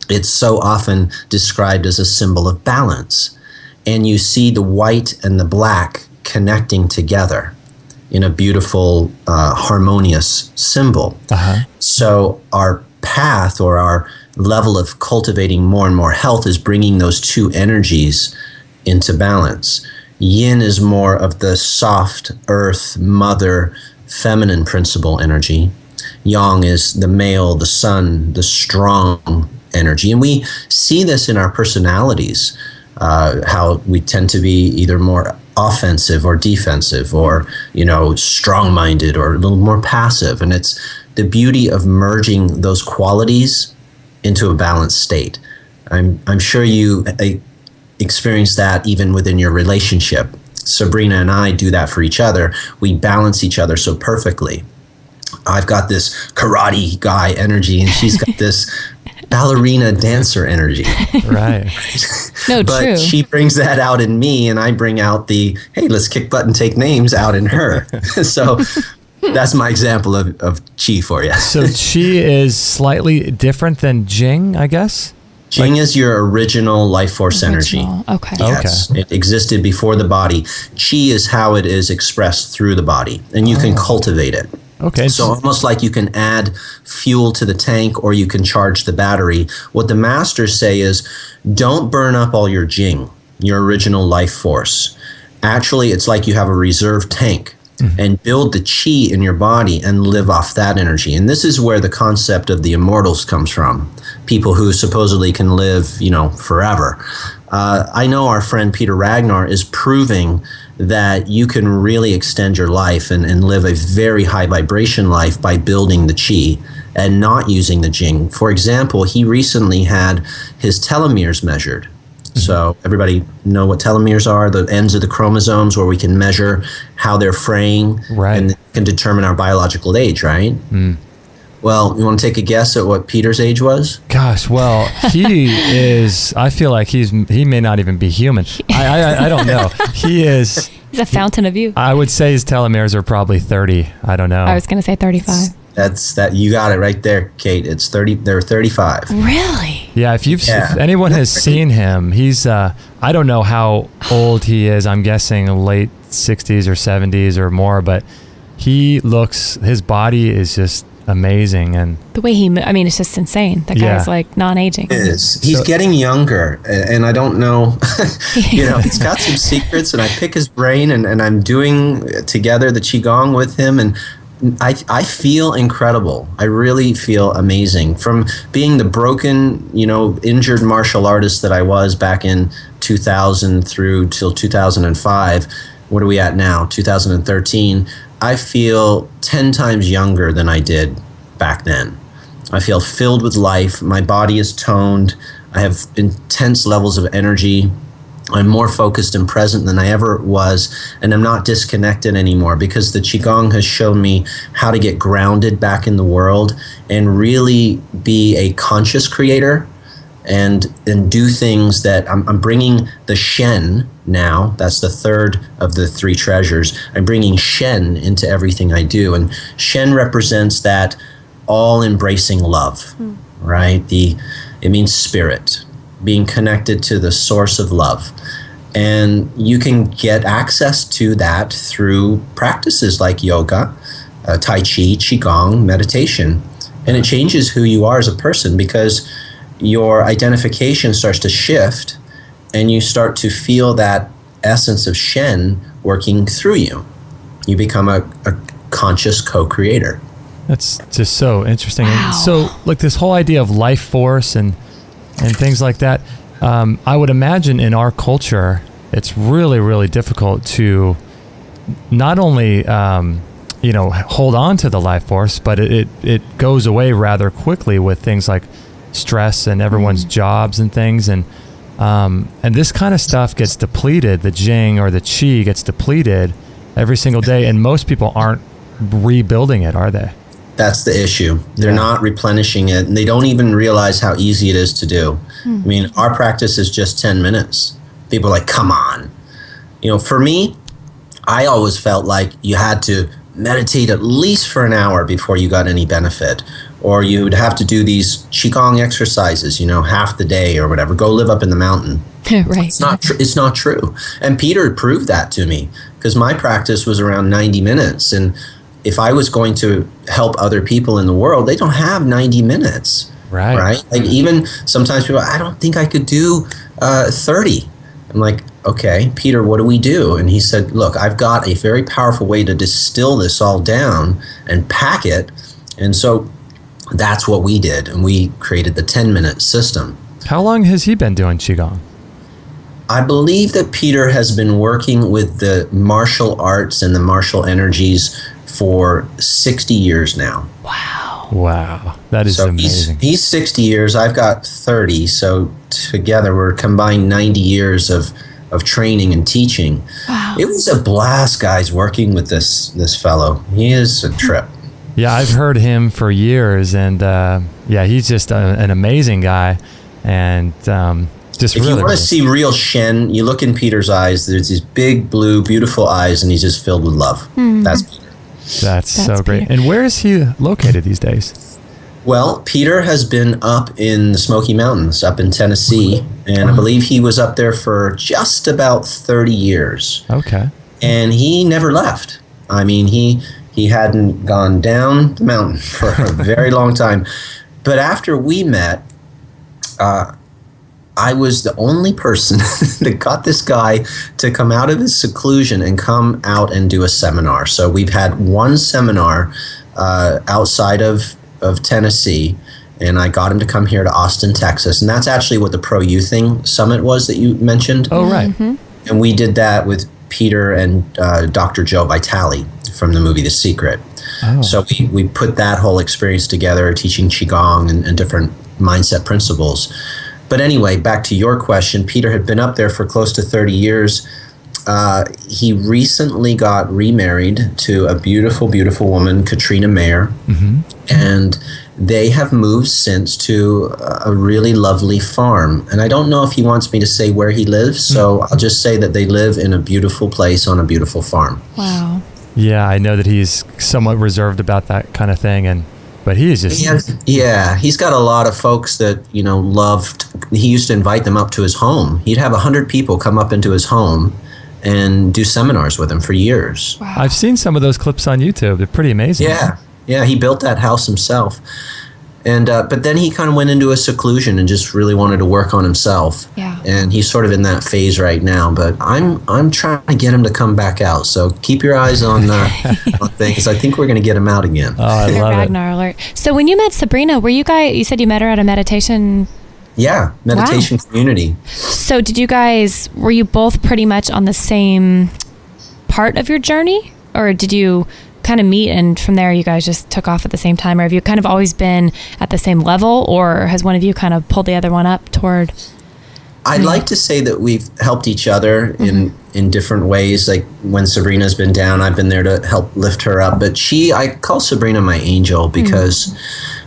it's so often described as a symbol of balance. And you see the white and the black connecting together in a beautiful, harmonious symbol. So our path, or our level of cultivating more and more health, is bringing those two energies into balance. Yin is more of the soft, earth, mother, feminine principle energy. Yang is the male, the sun, the strong energy. And we see this in our personalities, how we tend to be either more offensive or defensive, or strong-minded, or a little more passive. And it's the beauty of merging those qualities into a balanced state. I'm sure you experience that even within your relationship. Sabrina and I do that for each other. We balance each other so perfectly. I've got this karate guy energy, and she's got this ballerina dancer energy. Right. No, but true. She brings that out in me, and I bring out the, hey, let's kick butt and take names out in her. So that's my example of Qi for you. So Qi is slightly different than Jing, I guess? Jing is your original life force energy. Okay. Yes, it existed before the body. Qi is how it is expressed through the body, and you can cultivate it. Okay. So almost like you can add fuel to the tank, or you can charge the battery. What the masters say is, don't burn up all your Jing, your original life force. Actually, it's like you have a reserve tank and build the chi in your body and live off that energy. And this is where the concept of the immortals comes from. People who supposedly can live, forever. I know our friend Peter Ragnar is proving that you can really extend your life and live a very high vibration life by building the chi and not using the jing. For example, he recently had his telomeres measured. So everybody know what telomeres are, the ends of the chromosomes where we can measure how they're fraying and can determine our biological age, right? Well, you want to take a guess at what Peter's age was? Gosh, well, he is, I feel like he may not even be human. I don't know. He's a fountain of youth. I would say his telomeres are probably 30. I don't know. I was going to say 35. That's that. You got it right there, Kate. It's 30. They're 35. Really? Yeah. If anyone has seen him, he's, I don't know how old he is. I'm guessing late 60s or 70s or more, but his body is just amazing. And the way it's just insane. That guy's like non-aging. It is. He's getting younger, and I don't know, he's got some secrets, and I pick his brain, and I'm doing together the qigong with him, and I feel incredible. I really feel amazing. From being the broken, injured martial artist that I was back in 2000 through till 2005, what are we at now? 2013. I feel 10 times younger than I did back then. I feel filled with life. My body is toned. I have intense levels of energy. I'm more focused and present than I ever was, and I'm not disconnected anymore because the qigong has shown me how to get grounded back in the world and really be a conscious creator and do things that I'm bringing the Shen now. That's the third of the three treasures. I'm bringing Shen into everything I do, and Shen represents that all-embracing love, right? It means spirit, being connected to the source of love. And you can get access to that through practices like yoga, Tai Chi, Qigong, meditation. And it changes who you are as a person because your identification starts to shift and you start to feel that essence of Shen working through you. You become a conscious co-creator. That's just so interesting. Wow. And so, like this whole idea of life force and things like that, I would imagine in our culture, it's really, really difficult to not only, hold on to the life force, but it goes away rather quickly with things like stress and everyone's jobs and things. And this kind of stuff gets depleted. The jing or the qi gets depleted every single day. And most people aren't rebuilding it, are they? That's the issue. They're not replenishing it, and they don't even realize how easy it is to do. I mean, our practice is just 10 minutes. People are like, come on. For me, I always felt like you had to meditate at least for an hour before you got any benefit, or you would have to do these qigong exercises, half the day or whatever. Go live up in the mountain. Right. It's not true. And Peter proved that to me because my practice was around 90 minutes, and if I was going to help other people in the world, they don't have 90 minutes, right? Like even sometimes people, I don't think I could do 30. I'm like, okay, Peter, what do we do? And he said, look, I've got a very powerful way to distill this all down and pack it. And so that's what we did. And we created the 10-minute system. How long has he been doing qigong? I believe that Peter has been working with the martial arts and the martial energies for 60 years now. Wow. That is amazing. He's 60 years. I've got 30. So together we're combined 90 years of training and teaching. Wow. It was a blast, guys, working with this fellow. He is a trip. Yeah, I've heard him for years, and he's just an amazing guy. And if you want to see real Shen, you look in Peter's eyes. There's these big, blue, beautiful eyes, and he's just filled with love. That's Peter. That's so great. Peter. And where is he located these days? Well, Peter has been up in the Smoky Mountains, up in Tennessee, and I believe he was up there for just about 30 years. Okay. And he never left. I mean, he hadn't gone down the mountain for a very long time. But after we met, I was the only person that got this guy to come out of his seclusion and come out and do a seminar. So we've had one seminar outside of Tennessee, and I got him to come here to Austin, Texas. And that's actually what the Pro Youthing Summit was that you mentioned. Oh, right. Mm-hmm. And we did that with Peter and Dr. Joe Vitale from the movie The Secret. Oh. So we put that whole experience together, teaching qigong and different mindset principles. But anyway, back to your question, Peter had been up there for close to 30 years. He recently got remarried to a beautiful, beautiful woman, Katrina Mayer. Mm-hmm. And they have moved since to a really lovely farm. And I don't know if he wants me to say where he lives, so I'll just say that they live in a beautiful place on a beautiful farm. Wow. Yeah, I know that he's somewhat reserved about that kind of thing, but he is just... He's got a lot of folks that, loved... He used to invite them up to his home. He'd have 100 people come up into his home and do seminars with him for years. Wow. I've seen some of those clips on YouTube. They're pretty amazing. Yeah, he built that house himself. And but then he kind of went into a seclusion and just really wanted to work on himself. Yeah. And he's sort of in that phase right now. But I'm trying to get him to come back out. So keep your eyes on things. I think we're going to get him out again. Oh, I love Ragnar alert. So when you met Sabrina, you said you met her at a meditation? Yeah, meditation community. So were you both pretty much on the same part of your journey? Or did you kind of meet and from there you guys just took off at the same time? Or have you kind of always been at the same level, or has one of you kind of pulled the other one up toward? I'd like to say that we've helped each other in different ways. Like when Sabrina's been down, I've been there to help lift her up. But I call Sabrina my angel because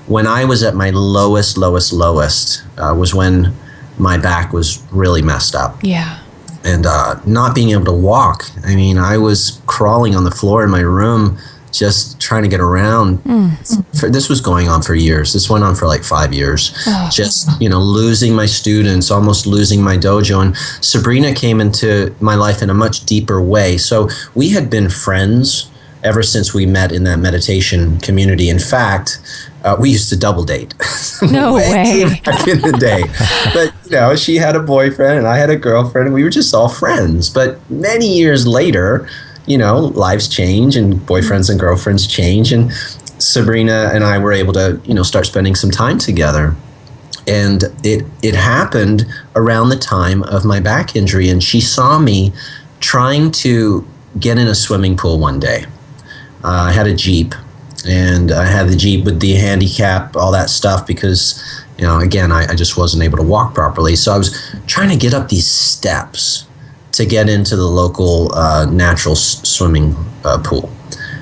when I was at my lowest was when my back was really messed up. Yeah. And not being able to walk. I mean, I was crawling on the floor in my room just trying to get around. This was going on for years. This went on for like 5 years. Just, losing my students, almost losing my dojo. And Sabrina came into my life in a much deeper way. So we had been friends ever since we met in that meditation community. In fact, we used to double date. No way. Back in the day. But, she had a boyfriend and I had a girlfriend and we were just all friends. But many years later, lives change and boyfriends and girlfriends change. And Sabrina and I were able to, start spending some time together. And it happened around the time of my back injury. And she saw me trying to get in a swimming pool one day. I had a Jeep. And I had the Jeep with the handicap, all that stuff, because, again, I just wasn't able to walk properly. So I was trying to get up these steps to get into the local natural swimming pool.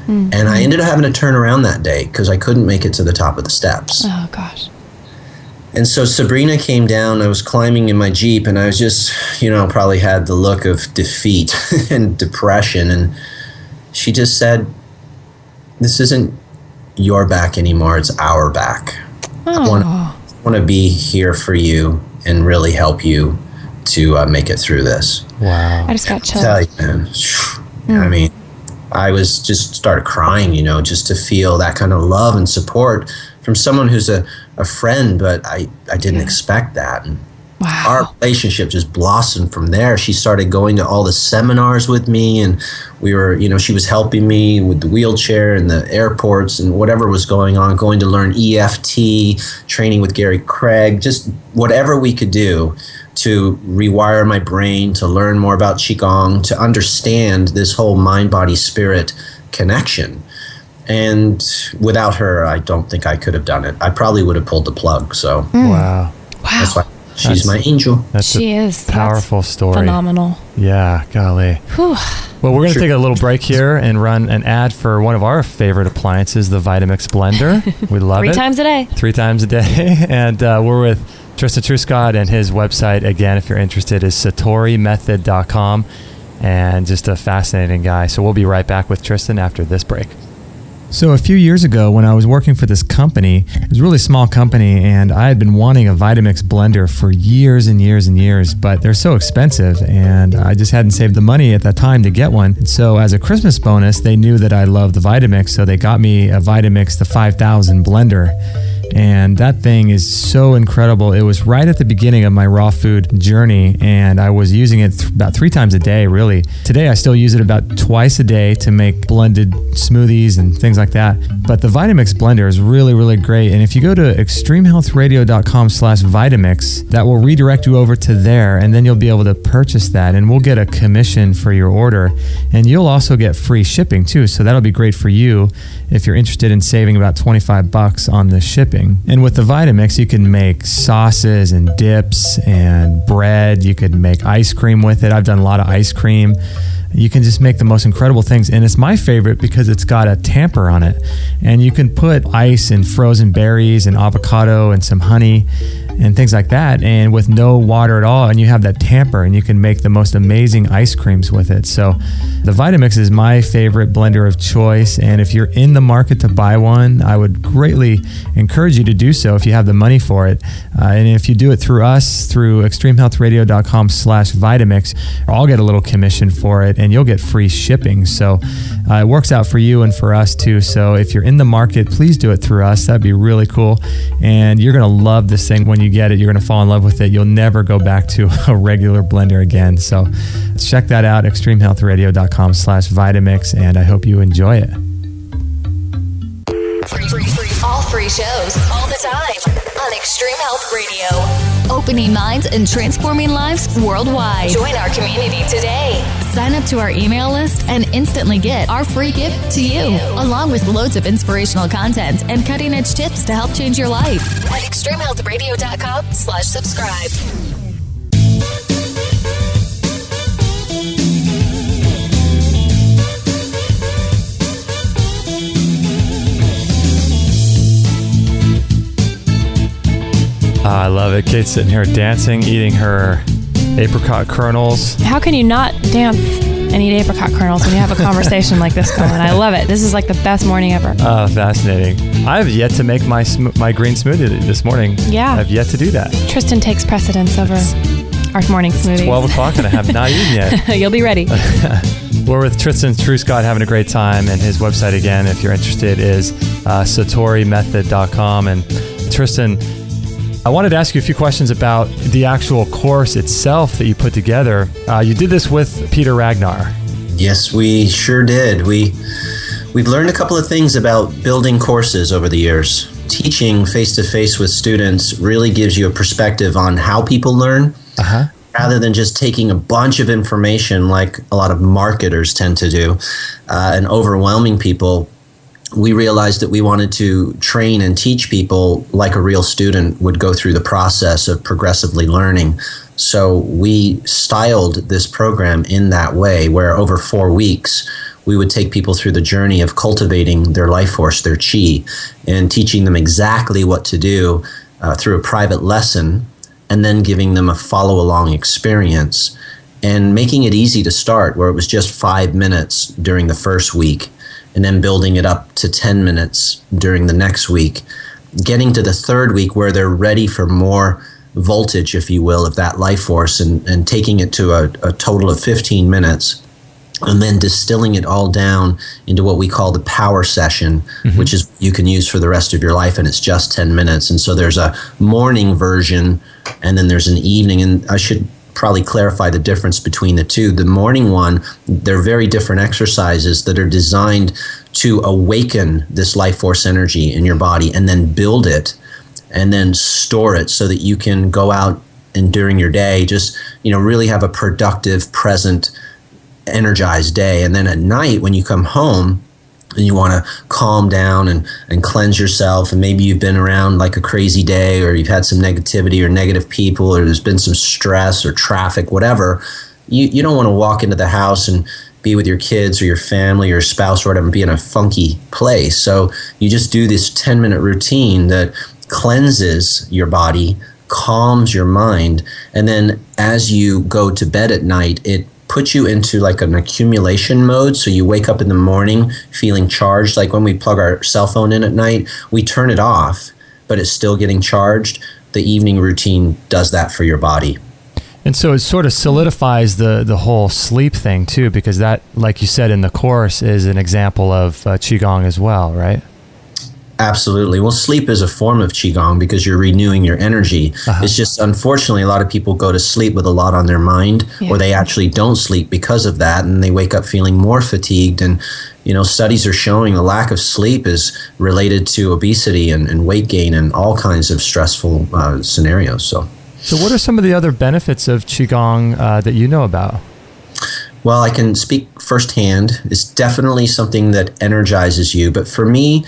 And I ended up having to turn around that day because I couldn't make it to the top of the steps. Oh, gosh. And so Sabrina came down. I was climbing in my Jeep, and I was just, probably had the look of defeat and depression. And she just said, "This isn't your back anymore, it's our back. I want to be here for you and really help you to make it through this." Wow. I just got chills. I tell you, man, I mean, I was just started crying, just to feel that kind of love and support from someone who's a friend, but I didn't expect that. And wow. Our relationship just blossomed from there. She started going to all the seminars with me, and we were, she was helping me with the wheelchair and the airports and whatever was going on, going to learn EFT, training with Gary Craig, just whatever we could do to rewire my brain, to learn more about qigong, to understand this whole mind, body, spirit connection. And without her, I don't think I could have done it. I probably would have pulled the plug. So Wow. That's why she's my angel. She is. Powerful story. Phenomenal. Yeah, golly. Whew. Well, we're going to take a little break here and run an ad for one of our favorite appliances, the Vitamix blender. We love it. 3 times a day. 3 times a day. And we're with Tristan Truscott, and his website, again, if you're interested, is satorimethod.com. And just a fascinating guy. So we'll be right back with Tristan after this break. So a few years ago, when I was working for this company, it was a really small company, and I had been wanting a Vitamix blender for years and years and years, but they're so expensive, and I just hadn't saved the money at that time to get one. And so as a Christmas bonus, they knew that I loved the Vitamix, so they got me a Vitamix, the 5000 blender. And that thing is so incredible. It was right at the beginning of my raw food journey, and I was using it about 3 times a day, really. Today, I still use it about twice a day to make blended smoothies and things like that. But the Vitamix blender is really, really great. And if you go to extremehealthradio.com/Vitamix, that will redirect you over to there, and then you'll be able to purchase that, and we'll get a commission for your order. And you'll also get free shipping too. So that'll be great for you if you're interested in saving about $25 on the shipping. And with the Vitamix, you can make sauces and dips and bread. You could make ice cream with it. I've done a lot of ice cream. You can just make the most incredible things. And it's my favorite because it's got a tamper on it. And you can put ice and frozen berries and avocado and some honey and things like that, and with no water at all, and you have that tamper, and you can make the most amazing ice creams with it. So the Vitamix is my favorite blender of choice, and if you're in the market to buy one, I would greatly encourage you to do so if you have the money for it. And if you do it through us, through extremehealthradio.com/Vitamix, I'll get a little commission for it, and you'll get free shipping. So it works out for you and for us too. So if you're in the market, please do it through us. That'd be really cool. And you're going to love this thing. When you get it, you're going to fall in love with it. You'll never go back to a regular blender again. So check that out, extremehealthradio.com/Vitamix, and I hope you enjoy it. All free shows, all the time on Extreme Health Radio. Opening minds and transforming lives worldwide. Join our community today. Sign up to our email list and instantly get our free gift to you, along with loads of inspirational content and cutting-edge tips to help change your life at extremehealthradio.com/subscribe. I love it. Kate's sitting here dancing, eating her apricot kernels. How can you not dance and eat apricot kernels when you have a conversation like this going? I love it. This is like the best morning ever. Oh, fascinating. I've yet to make my green smoothie this morning. Yeah. I've yet to do that. Tristan takes precedence over our morning smoothies. 12 o'clock and I have not eaten yet. You'll be ready. We're with Tristan Truscott, having a great time, and his website, again, if you're interested, is satorimethod.com. And Tristan, I wanted to ask you a few questions about the actual course itself that you put together. You did this with Peter Ragnar. Yes, we sure did. We've learned a couple of things about building courses over the years. Teaching face-to-face with students really gives you a perspective on how people learn, rather than just taking a bunch of information like a lot of marketers tend to do and overwhelming people. We realized that we wanted to train and teach people like a real student would go through the process of progressively learning. So we styled this program in that way, where over 4 weeks, we would take people through the journey of cultivating their life force, their chi, and teaching them exactly what to do through a private lesson, and then giving them a follow-along experience, and making it easy to start, where it was just 5 minutes during the first week, and then building it up to 10 minutes during the next week, getting to the third week where they're ready for more voltage, if you will, of that life force, and taking it to a total of 15 minutes, and then distilling it all down into what we call the power session, which is you can use for the rest of your life, and it's just 10 minutes. And so there's a morning version, and then there's an evening, and I should probably clarify the difference between the two. The morning one, they're very different exercises that are designed to awaken this life force energy in your body, and then build it, and then store it so that you can go out and during your day just, really have a productive, present, energized day. And then at night when you come home and you want to calm down and cleanse yourself, and maybe you've been around like a crazy day, or you've had some negativity or negative people, or there's been some stress or traffic, whatever, you don't want to walk into the house and be with your kids or your family or your spouse or whatever and be in a funky place. So you just do this 10-minute routine that cleanses your body, calms your mind, and then as you go to bed at night, it puts you into like an accumulation mode. So you wake up in the morning feeling charged. Like when we plug our cell phone in at night, we turn it off, but it's still getting charged. The evening routine does that for your body. And so it sort of solidifies the whole sleep thing too, because that, like you said in the course, is an example of qigong as well, right? Absolutely. Well, sleep is a form of qigong because you're renewing your energy. It's just, unfortunately, a lot of people go to sleep with a lot on their mind, or they actually don't sleep because of that, and they wake up feeling more fatigued. And, studies are showing the lack of sleep is related to obesity and weight gain and all kinds of stressful scenarios. So what are some of the other benefits of qigong that you know about? Well, I can speak firsthand. It's definitely something that energizes you. But for me,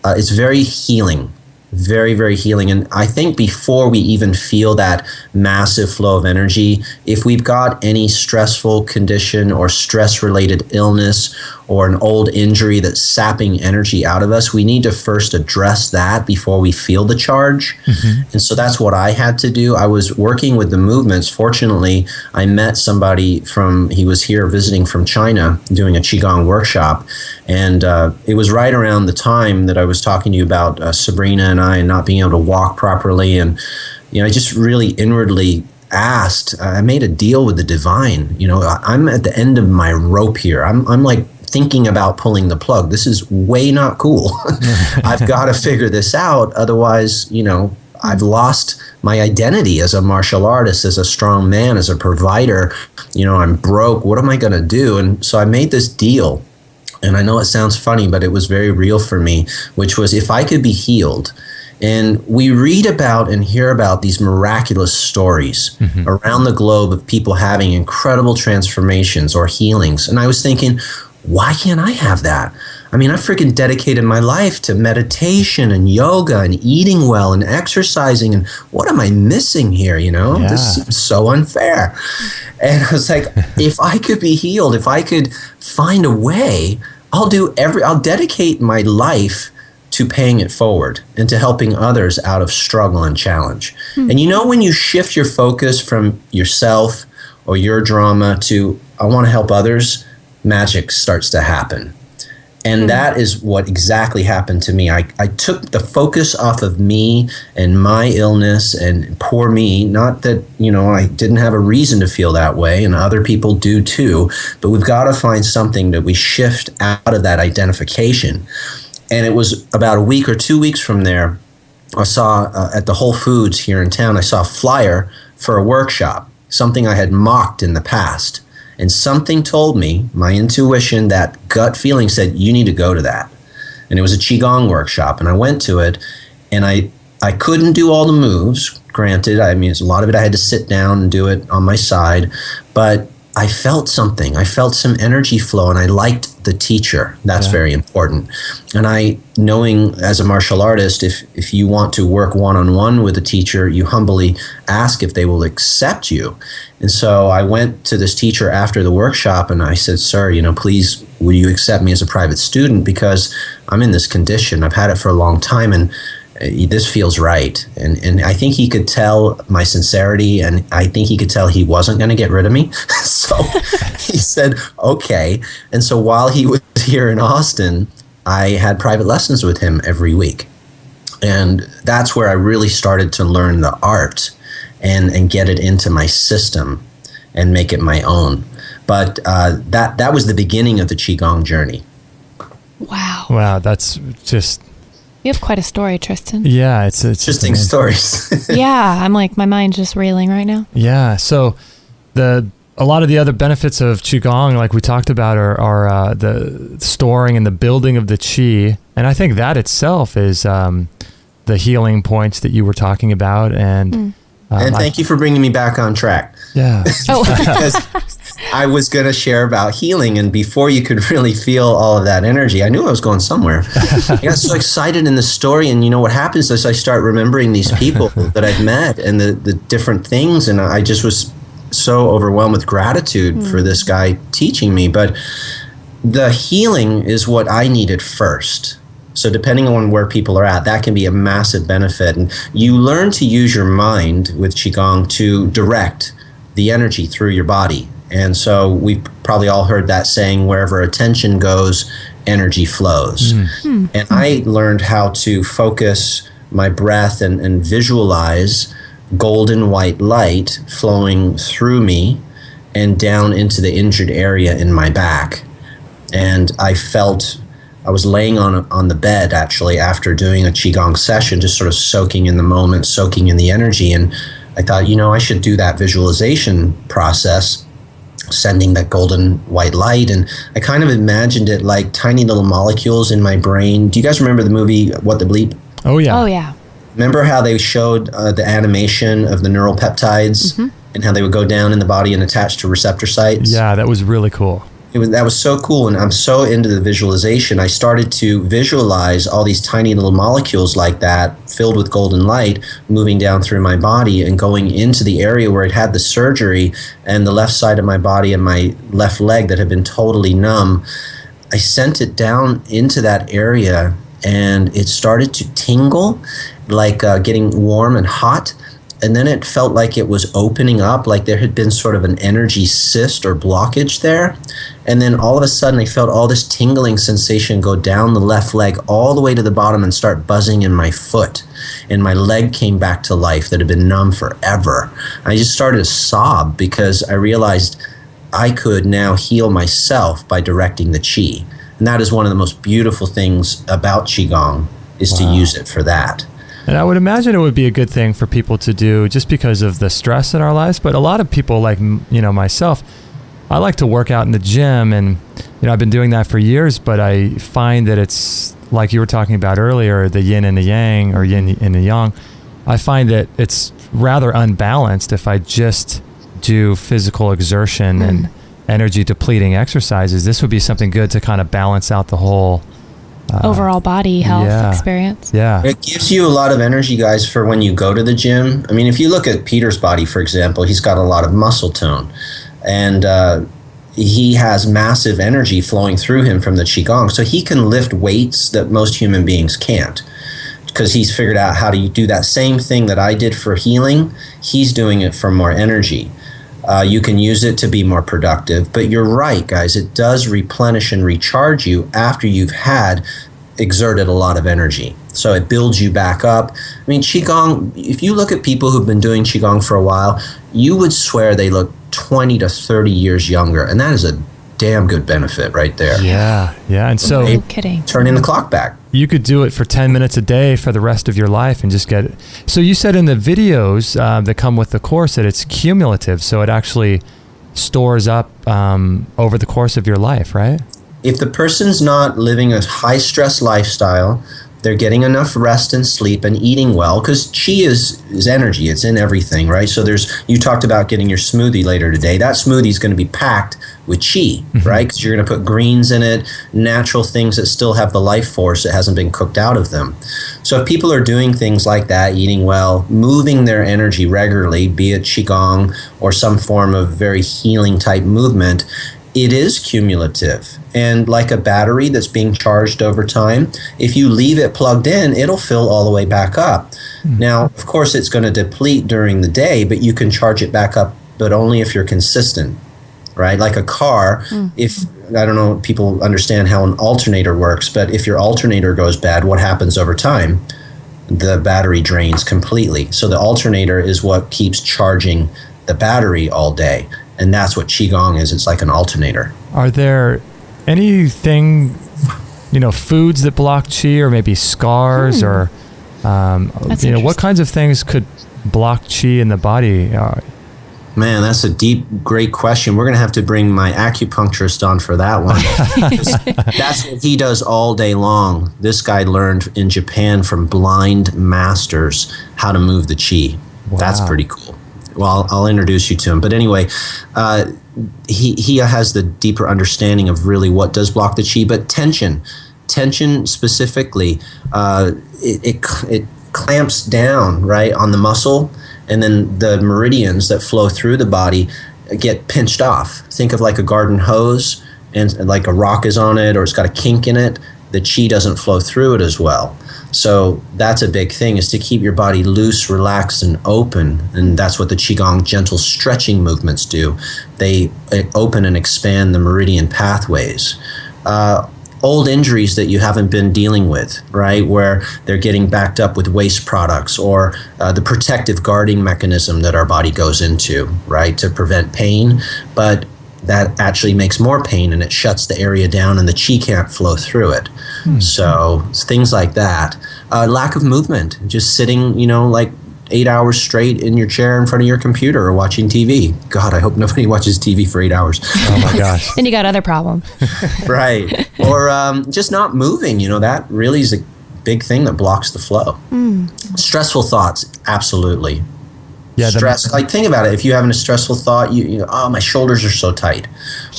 it's very healing, very, very healing. And I think before we even feel that massive flow of energy, if we've got any stressful condition or stress-related illness or an old injury that's sapping energy out of us, we need to first address that before we feel the charge. And so that's what I had to do. I was working with the movements. Fortunately, I met somebody he was here visiting from China doing a qigong workshop. And it was right around the time that I was talking to you about Sabrina and I not being able to walk properly. And, I just really inwardly asked, I made a deal with the divine. I'm at the end of my rope here. I'm like thinking about pulling the plug. This is way not cool. I've got to figure this out. Otherwise, I've lost my identity as a martial artist, as a strong man, as a provider. I'm broke. What am I going to do? And so I made this deal. And I know it sounds funny, but it was very real for me, which was if I could be healed. And we read about and hear about these miraculous stories around the globe of people having incredible transformations or healings. And I was thinking, why can't I have that? I mean, I freaking dedicated my life to meditation and yoga and eating well and exercising. And what am I missing here? This seems so unfair. And I was like, if I could be healed, if I could find a way, I'll dedicate my life to paying it forward and to helping others out of struggle and challenge. And when you shift your focus from yourself or your drama to, I want to help others, magic starts to happen. And that is what exactly happened to me. I took the focus off of me and my illness and poor me. Not that, I didn't have a reason to feel that way, and other people do too. But we've got to find something that we shift out of that identification. And it was about a week or 2 weeks from there, I saw at the Whole Foods here in town, I saw a flyer for a workshop, something I had mocked in the past. And something told me, my intuition, that gut feeling said, you need to go to that. And it was a qigong workshop. And I went to it, and I couldn't do all the moves, granted. I mean, a lot of it I had to sit down and do it on my side. But I felt something. I felt some energy flow, and I liked the teacher. That's very important. And knowing as a martial artist, if you want to work one-on-one with a teacher, you humbly ask if they will accept you. And so I went to this teacher after the workshop, and I said, sir, please, will you accept me as a private student? Because I'm in this condition. I've had it for a long time, and this feels right. And I think he could tell my sincerity, and I think he could tell he wasn't going to get rid of me. So he said, okay. And so while he was here in Austin, I had private lessons with him every week. And that's where I really started to learn the art and get it into my system and make it my own. But that was the beginning of the qigong journey. Wow, that's just... You have quite a story, Tristan. Yeah, it's interesting stories. Yeah, I'm like, my mind's just reeling right now. Yeah, so a lot of the other benefits of qigong, like we talked about, are the storing and the building of the qi, and I think that itself is the healing points that you were talking about. And thank you for bringing me back on track. Yeah. Because I was going to share about healing, and before you could really feel all of that energy, I knew I was going somewhere. I got so excited in the story, and what happens is I start remembering these people that I've met and the different things, and I just was so overwhelmed with gratitude for this guy teaching me. But the healing is what I needed first. So depending on where people are at, that can be a massive benefit. And you learn to use your mind with qigong to direct the energy through your body. And so we've probably all heard that saying, wherever attention goes, energy flows. And I learned how to focus my breath and visualize golden white light flowing through me and down into the injured area in my back. And I felt I was laying on the bed actually after doing a qigong session, just sort of soaking in the moment, soaking in the energy. And I thought, I should do that visualization process, sending that golden white light. And I kind of imagined it like tiny little molecules in my brain. Do you guys remember the movie What the Bleep? Oh, yeah. Oh, yeah. Remember how they showed the animation of the neural peptides and how they would go down in the body and attach to receptor sites? Yeah, that was really cool. That was so cool, and I'm so into the visualization. I started to visualize all these tiny little molecules like that, filled with golden light, moving down through my body and going into the area where it had the surgery and the left side of my body and my left leg that had been totally numb. I sent it down into that area, and it started to tingle, like getting warm and hot. And then it felt like it was opening up, like there had been sort of an energy cyst or blockage there. And then all of a sudden, I felt all this tingling sensation go down the left leg all the way to the bottom and start buzzing in my foot. And my leg came back to life that had been numb forever. I just started to sob because I realized I could now heal myself by directing the qi. And that is one of the most beautiful things about qigong, is to use it for that. And I would imagine it would be a good thing for people to do just because of the stress in our lives. But a lot of people, like, myself, I like to work out in the gym, and, I've been doing that for years, but I find that it's like you were talking about earlier, the yin and the yang, or yin and the yang. I find that it's rather unbalanced if I just do physical exertion and energy depleting exercises. This would be something good to kind of balance out the whole overall body health experience. Yeah. It gives you a lot of energy, guys, for when you go to the gym. I mean, if you look at Peter's body, for example, he's got a lot of muscle tone. And he has massive energy flowing through him from the qigong. So he can lift weights that most human beings can't, because he's figured out how to do that same thing that I did for healing. He's doing it for more energy. You can use it to be more productive. But you're right, guys. It does replenish and recharge you after you've had exerted a lot of energy. So it builds you back up. I mean, qigong, if you look at people who've been doing qigong for a while, you would swear they look 20 to 30 years younger. And that is a damn good benefit right there. Yeah. And so No kidding. Turning the clock back. you could do it for 10 minutes a day for the rest of your life and just get it. So you said in the videos that come with the course that it's cumulative. So it actually stores up over the course of your life, right? If the person's not living a high-stress lifestyle, they're getting enough rest and sleep and eating well, because qi is energy. It's in everything, right? So you talked about getting your smoothie later today. That smoothie is going to be packed with qi, right? Because you're going to put greens in it, natural things that still have the life force that hasn't been cooked out of them. So if people are doing things like that, eating well, moving their energy regularly, be it qigong or some form of very healing type movement, it is cumulative. And like a battery that's being charged over time, if you leave it plugged in, it'll fill all the way back up. Now, of course, it's going to deplete during the day, but you can charge it back up, but only if you're consistent, right? Like a car, if, I don't know, people understand how an alternator works, but if your alternator goes bad, what happens over time? The battery drains completely. So the alternator is what keeps charging the battery all day. And that's what qigong is. It's like an alternator. Are there anything, foods that block qi, or maybe scars, or what kinds of things could block qi in the body? Man, that's a deep, great question. We're going to have to bring my acupuncturist on for that one. That's what he does all day long. This guy learned in Japan from blind masters how to move the qi. Wow. That's pretty cool. Well, I'll introduce you to him. But anyway, he has the deeper understanding of really what does block the qi. But tension specifically, it clamps down, right, on the muscle, and then the meridians that flow through the body get pinched off. Think of like a garden hose, and like a rock is on it, or it's got a kink in it. The qi doesn't flow through it as well. So that's a big thing, is to keep your body loose, relaxed, and open. And that's what the qigong gentle stretching movements do. They open and expand the meridian pathways. Old injuries that you haven't been dealing with, right, where they're getting backed up with waste products, or the protective guarding mechanism that our body goes into, right, to prevent pain. But that actually makes more pain, and it shuts the area down, and the qi can't flow through it. So things like that. Lack of movement, just sitting, like 8 hours straight in your chair in front of your computer or watching TV. God, I hope nobody watches TV for 8 hours. Oh my gosh. Then you got other problems. Right. Or just not moving, that really is a big thing that blocks the flow. Stressful thoughts, absolutely. Yeah, Stress. Like, think about it. If you're having a stressful thought, you oh, my shoulders are so tight,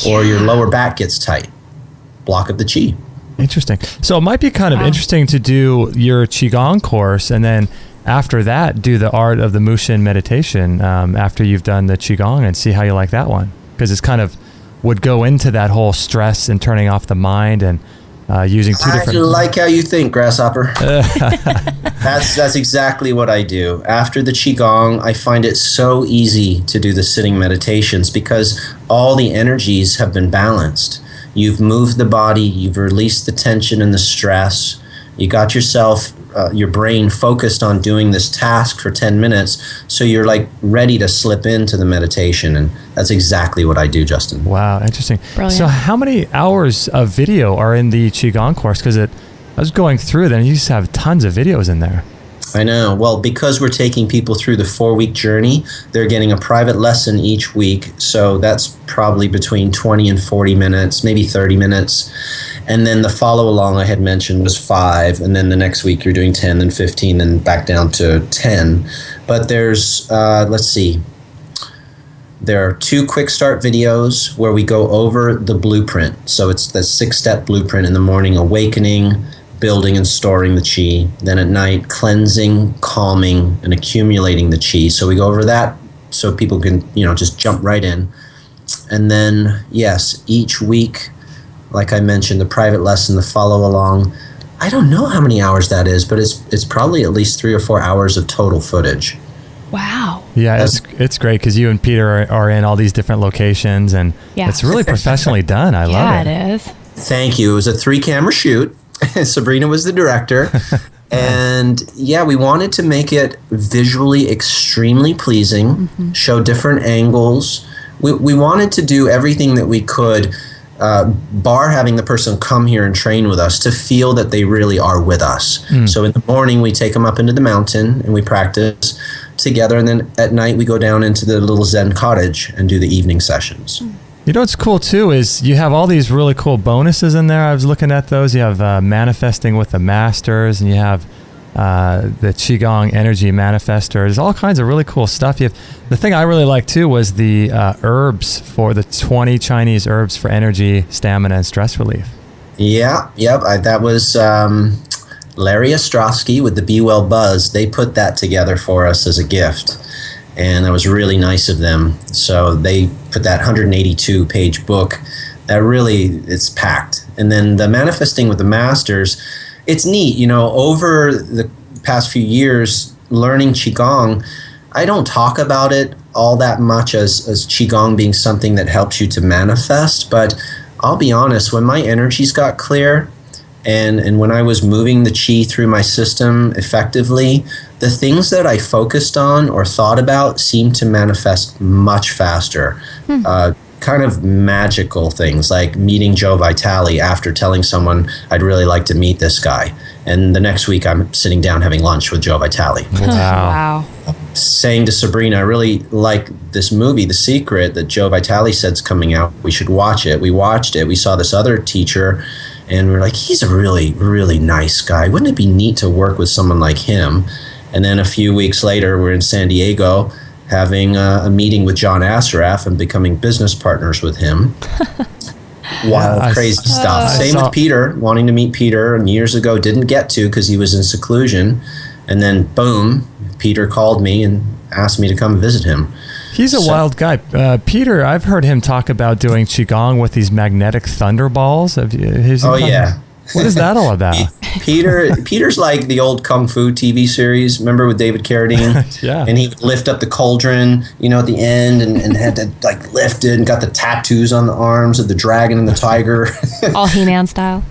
or your lower back gets tight. Block of the qi. Interesting. So it might be kind of interesting to do your qigong course, and then after that, do the art of the Mushin meditation after you've done the qigong, and see how you like that one, because it's kind of would go into that whole stress and turning off the mind and using two different. I like how you think, Grasshopper. That's exactly what I do. After the qigong, I find it so easy to do the sitting meditations because all the energies have been balanced. You've moved the body, you've released the tension and the stress. You got yourself, your brain focused on doing this task for 10 minutes, so you're like ready to slip into the meditation, and that's exactly what I do, Justin. Wow, interesting. Brilliant. So how many hours of video are in the qigong course? Because I was going through them, you just have tons of videos in there. I know. Well, because we're taking people through the 4-week journey, they're getting a private lesson each week. So that's probably between 20 and 40 minutes, maybe 30 minutes. And then the follow along I had mentioned was 5. And then the next week you're doing 10, then 15, then back down to 10. But there's, let's see. There are 2 quick start videos where we go over the blueprint. So it's the 6-step blueprint in the morning: awakening, building and storing the qi. Then at night, cleansing, calming, and accumulating the qi. So we go over that so people can, just jump right in. And then, yes, each week, like I mentioned, the private lesson, the follow along. I don't know how many hours that is, but it's probably at least 3 or 4 hours of total footage. Wow. Yeah, it's great because you and Peter are in all these different locations, and it's really professionally done. I love it. Yeah, it is. Thank you. It was a 3-camera shoot. Sabrina was the director. And we wanted to make it visually extremely pleasing, show different angles. We wanted to do everything that we could, bar having the person come here and train with us, to feel that they really are with us. So in the morning, we take them up into the mountain and we practice together. And then at night, we go down into the little Zen cottage and do the evening sessions. You know what's cool too is you have all these really cool bonuses in there. I was looking at those. You have manifesting with the masters, and you have the qigong energy manifestors. All kinds of really cool stuff. You have, the thing I really liked too was the herbs for the 20 Chinese herbs for energy, stamina, and stress relief. That was Larry Ostrowski with the Be Well Buzz. They put that together for us as a gift. And that was really nice of them. So they put that 182-page book that really, it's packed. And then the Manifesting with the Masters, it's neat. Over the past few years, learning Qigong, I don't talk about it all that much as Qigong being something that helps you to manifest. But I'll be honest, when my energies got clear, and when I was moving the qi through my system effectively, the things that I focused on or thought about seemed to manifest much faster. Kind of magical things like meeting Joe Vitale after telling someone I'd really like to meet this guy. And the next week I'm sitting down having lunch with Joe Vitale. Wow. Saying to Sabrina, I really like this movie, The Secret, that Joe Vitale said's coming out. We should watch it. We watched it. We saw this other teacher. And we're like, he's a really, really nice guy. Wouldn't it be neat to work with someone like him? And then a few weeks later, we're in San Diego having a meeting with John Assaraf and becoming business partners with him. Wild, crazy stuff. Same with Peter, wanting to meet Peter. And years ago, didn't get to because he was in seclusion. And then, boom, Peter called me and asked me to come visit him. He's a wild guy. Peter, I've heard him talk about doing Qigong with these magnetic thunderballs. What is that all about? Peter's like the old Kung Fu TV series. Remember with David Carradine? Yeah. And he would lift up the cauldron, at the end and had to like lift it and got the tattoos on the arms of the dragon and the tiger. All He-Man style.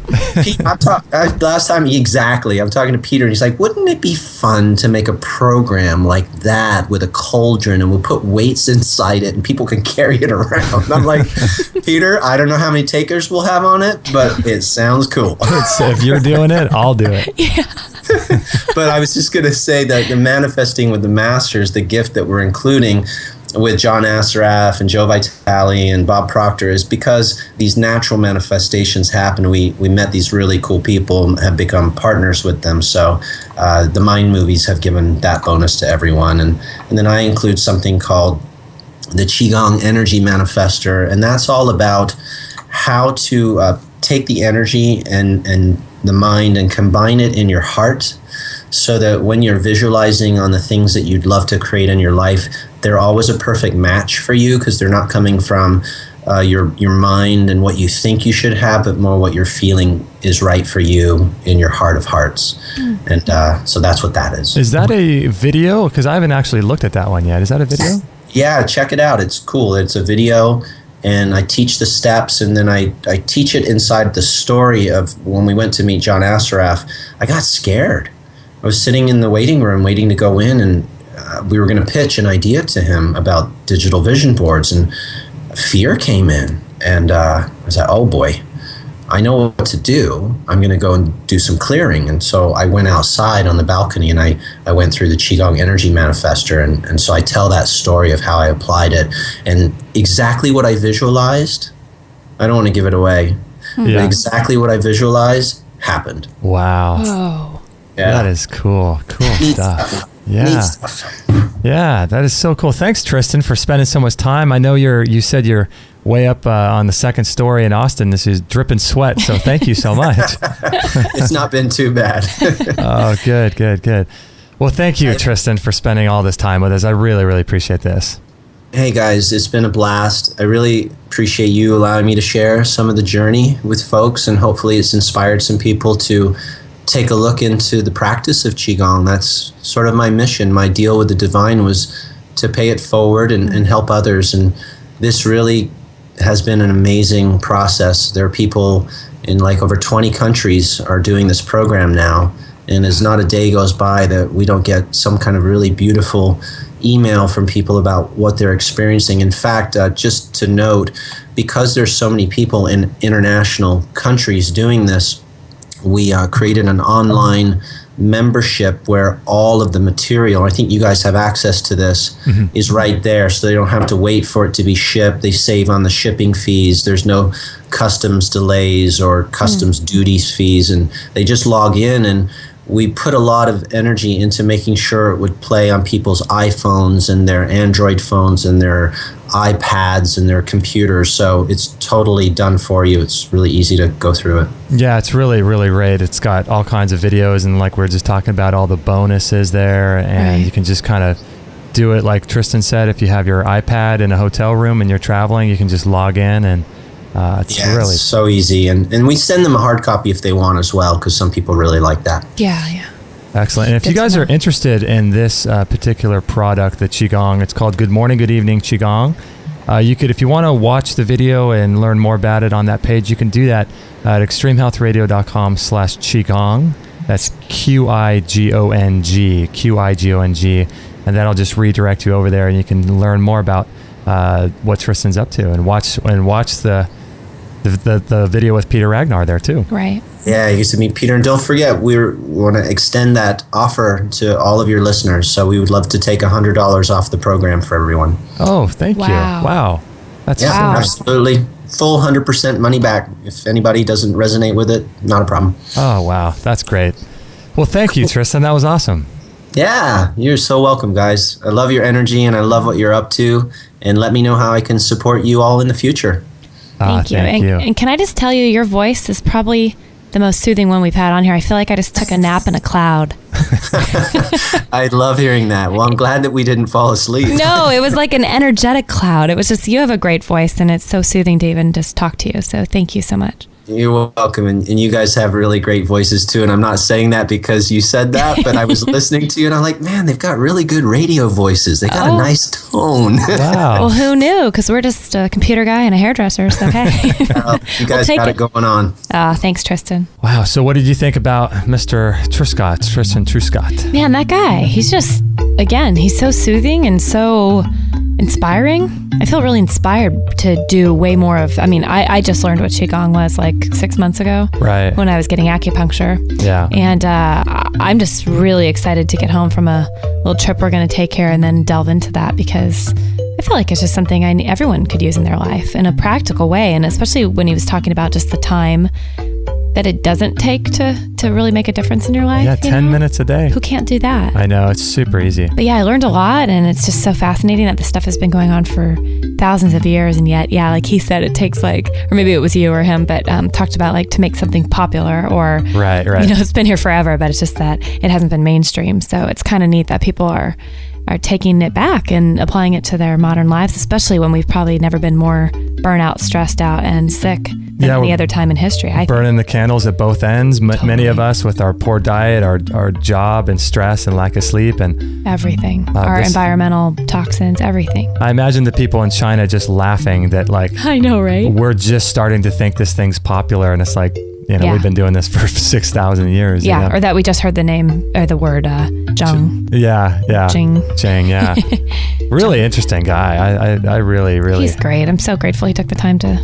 Last time, exactly. I'm talking to Peter and he's like, wouldn't it be fun to make a program like that with a cauldron and we'll put weights inside it and people can carry it around? I'm like, Peter, I don't know how many takers we'll have on it, but it sounds cool. If you're doing it, I'll do it. Yeah. But I was just going to say that the manifesting with the masters, the gift that we're including with John Assaraf and Joe Vitale and Bob Proctor is because these natural manifestations happen. We met these really cool people and have become partners with them. So the Mind movies have given that bonus to everyone. And then I include something called the Qigong Energy Manifester. And that's all about how to take the energy and the mind and combine it in your heart so that when you're visualizing on the things that you'd love to create in your life, they're always a perfect match for you because they're not coming from your mind and what you think you should have, but more what you're feeling is right for you in your heart of hearts. And so that's what that is. Is that a video? Because I haven't actually looked at that one yet. Is that a video? Yeah, check it out. It's cool. It's a video. And I teach the steps, and then I teach it inside the story of when we went to meet John Assaraf. I got scared. I was sitting in the waiting room waiting to go in, and we were going to pitch an idea to him about digital vision boards, and fear came in. And I was like, oh boy, I know what to do. I'm going to go and do some clearing. And so I went outside on the balcony and I went through the Qigong Energy Manifester. And so I tell that story of how I applied it and exactly what I visualized. I don't want to give it away. Yeah. But exactly what I visualized happened. Wow. Oh. Yeah. That is cool. Cool Neat stuff. Neat Yeah. stuff. Yeah, that is so cool. Thanks, Tristan, for spending so much time. I know you said you're way up on the second story in Austin. This is dripping sweat, so thank you so much. It's not been too bad. Oh, good. Well, thank you, Tristan, for spending all this time with us. I really, really appreciate this. Hey guys, it's been a blast. I really appreciate you allowing me to share some of the journey with folks, and hopefully it's inspired some people to take a look into the practice of Qigong. That's sort of my mission. My deal with the divine was to pay it forward and help others. And this really has been an amazing process. There are people in like over 20 countries are doing this program now. And there's not a day goes by that we don't get some kind of really beautiful email from people about what they're experiencing. In fact, just to note, because there's so many people in international countries doing this, we created an online membership where all of the material, I think you guys have access to this, is right there. So they don't have to wait for it to be shipped. They save on the shipping fees. There's no customs delays or customs duties fees. And they just log in, and we put a lot of energy into making sure it would play on people's iPhones and their Android phones and their iPads and their computers. So it's totally done for you. It's really easy to go through it. Yeah, it's really, really great. It's got all kinds of videos, and like we are just talking about, all the bonuses there, and you can just kind of do it like Tristan said. If you have your iPad in a hotel room and you're traveling, you can just log in, and it's so easy. And we send them a hard copy if they want as well, because some people really like that. Yeah. Excellent. And if you guys are interested in this particular product, the Qigong, it's called Good Morning, Good Evening Qigong. You could, if you want to watch the video and learn more about it on that page, you can do that at extremehealthradio.com/Qigong. That's QIGONG. And that'll just redirect you over there, and you can learn more about what Tristan's up to, and watch the video with Peter Ragnar there too. Right. Yeah, you get to meet Peter. And don't forget, we want to extend that offer to all of your listeners. So we would love to take $100 off the program for everyone. Oh, thank you. Wow. That's absolutely. Full 100% money back. If anybody doesn't resonate with it, not a problem. Oh, wow. That's great. Well, thank you, Tristan. That was awesome. Yeah, you're so welcome, guys. I love your energy, and I love what you're up to. And let me know how I can support you all in the future. Thank you. And can I just tell you, your voice is probably the most soothing one we've had on here. I feel like I just took a nap in a cloud. I love hearing that. Well, I'm glad that we didn't fall asleep. No, it was like an energetic cloud. It was just, you have a great voice, and it's so soothing to even just talk to you. So thank you so much. You're welcome. And you guys have really great voices too. And I'm not saying that because you said that, but I was listening to you and I'm like, man, they've got really good radio voices. They got a nice tone. Wow. Well, who knew? Because we're just a computer guy and a hairdresser. So, hey. You guys got it going on. Thanks, Tristan. Wow. So what did you think about Mr. Truscott, Tristan Truscott? Man, that guy, he's just, again, he's so soothing and so inspiring. I feel really inspired to do way more of, I just learned what qigong was like 6 months ago. Right. When I was getting acupuncture. Yeah. And I'm just really excited to get home from a little trip we're going to take here and then delve into that, because I feel like it's just something everyone could use in their life in a practical way. And especially when he was talking about just the time that it doesn't take to really make a difference in your life. Yeah, 10 minutes a day. Who can't do that? I know, it's super easy. But yeah, I learned a lot, and it's just so fascinating that this stuff has been going on for thousands of years. And yet, yeah, like he said, it takes or maybe it was you or him, but talked about to make something popular or, right. It's been here forever, but it's just that it hasn't been mainstream. So it's kind of neat that people are taking it back and applying it to their modern lives, especially when we've probably never been more burnout, stressed out, and sick than any other time in history. Burning the candles at both ends. Totally. Many of us with our poor diet, our job and stress and lack of sleep and everything, our environmental toxins, everything. I imagine the people in China just laughing that I know, right? We're just starting to think this thing's popular, and it's like, we've been doing this for 6,000 years. Yeah, or that we just heard the name or the word Zheng. Yeah. Zheng, yeah. Really interesting guy. I really. He's great. I'm so grateful he took the time to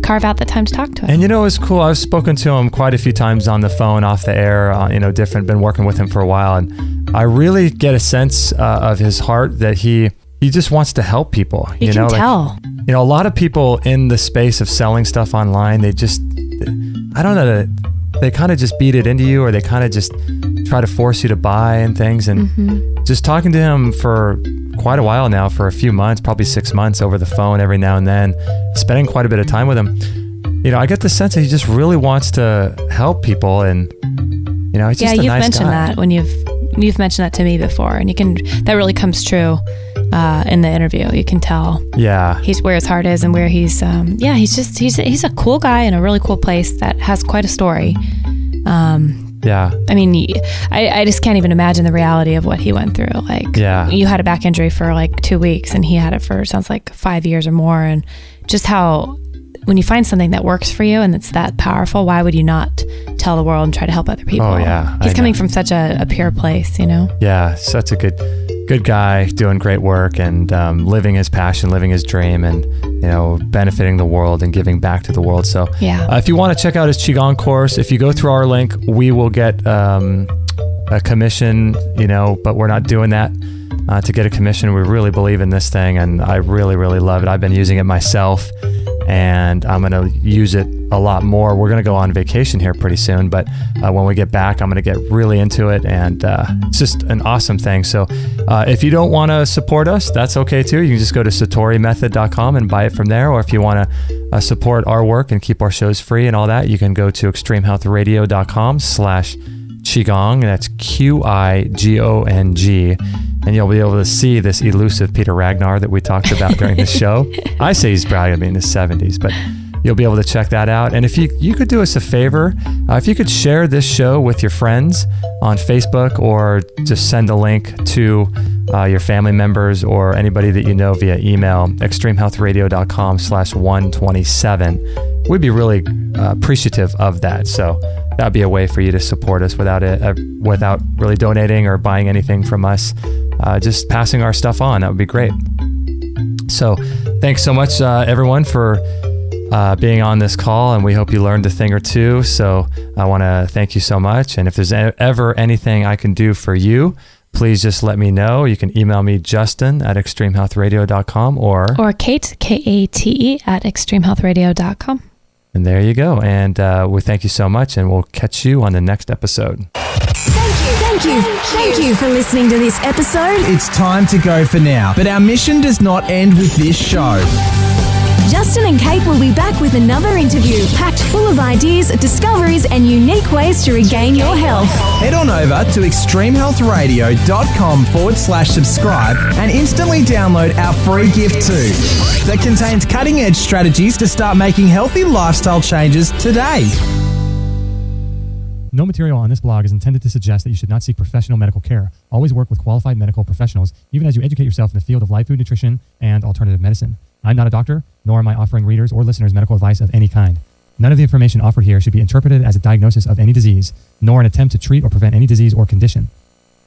carve out the time to talk to us. And it was cool. I've spoken to him quite a few times on the phone, off the air, been working with him for a while. And I really get a sense of his heart that he just wants to help people. You can tell. A lot of people in the space of selling stuff online, they just, I don't know, they kind of just beat it into you, or they kind of just try to force you to buy and things. And just talking to him for quite a while now, for a few months, probably 6 months over the phone every now and then, spending quite a bit of time with him, I get the sense that he just really wants to help people. And, it's just a nice guy. Yeah, you've mentioned that when you've mentioned that to me before, and that really comes true in the interview. You can tell. Yeah. He's where his heart is and where he's a cool guy in a really cool place that has quite a story. Yeah. I just can't even imagine the reality of what he went through. You had a back injury for 2 weeks, and he had it for, sounds like 5 years or more. And just how, when you find something that works for you and it's that powerful, why would you not tell the world and try to help other people? Oh, yeah. He's coming from such a pure place, Yeah, such a good guy, doing great work, and living his passion, living his dream, and benefiting the world and giving back to the world. So if you want to check out his qigong course, if you go through our link, we will get a commission, but we're not doing that to get a commission. We really believe in this thing, and I really, really love it. I've been using it myself, and I'm going to use it a lot more. We're going to go on vacation here pretty soon, but when we get back, I'm going to get really into it, and it's just an awesome thing. So if you don't want to support us, that's okay too. You can just go to satorimethod.com and buy it from there. Or if you want to support our work and keep our shows free and all that, you can go to extremehealthradio.com/qigong. That's QIGONG. And you'll be able to see this elusive Peter Ragnar that we talked about during the show. I say he's probably going to be in his 70s, but you'll be able to check that out. And if you could do us a favor, if you could share this show with your friends on Facebook, or just send a link to your family members or anybody that you know via email, extremehealthradio.com/127. We'd be really appreciative of that. So that'd be a way for you to support us without really donating or buying anything from us. Just passing our stuff on. That would be great. So thanks so much, everyone, for being on this call, and we hope you learned a thing or two. So I want to thank you so much. And if there's ever anything I can do for you, please just let me know. You can email me, Justin@extremehealthradio.com, or Kate, Kate @extremehealthradio.com. And there you go. And we thank you so much, and we'll catch you on the next episode. Thank you for listening to this episode. It's time to go for now, but our mission does not end with this show. Justin and Kate will be back with another interview packed full of ideas, discoveries, and unique ways to regain your health. Head on over to extremehealthradio.com/subscribe and instantly download our free gift too that contains cutting-edge strategies to start making healthy lifestyle changes today. No material on this blog is intended to suggest that you should not seek professional medical care. Always work with qualified medical professionals, even as you educate yourself in the field of live food nutrition and alternative medicine. I'm not a doctor, nor am I offering readers or listeners medical advice of any kind. None of the information offered here should be interpreted as a diagnosis of any disease, nor an attempt to treat or prevent any disease or condition.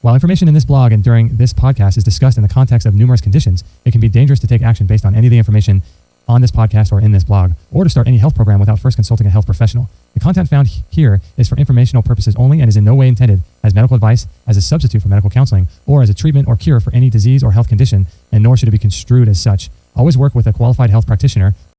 While information in this blog and during this podcast is discussed in the context of numerous conditions, it can be dangerous to take action based on any of the information on this podcast or in this blog, or to start any health program without first consulting a health professional. The content found here is for informational purposes only and is in no way intended as medical advice, as a substitute for medical counseling, or as a treatment or cure for any disease or health condition, and nor should it be construed as such. Always work with a qualified health practitioner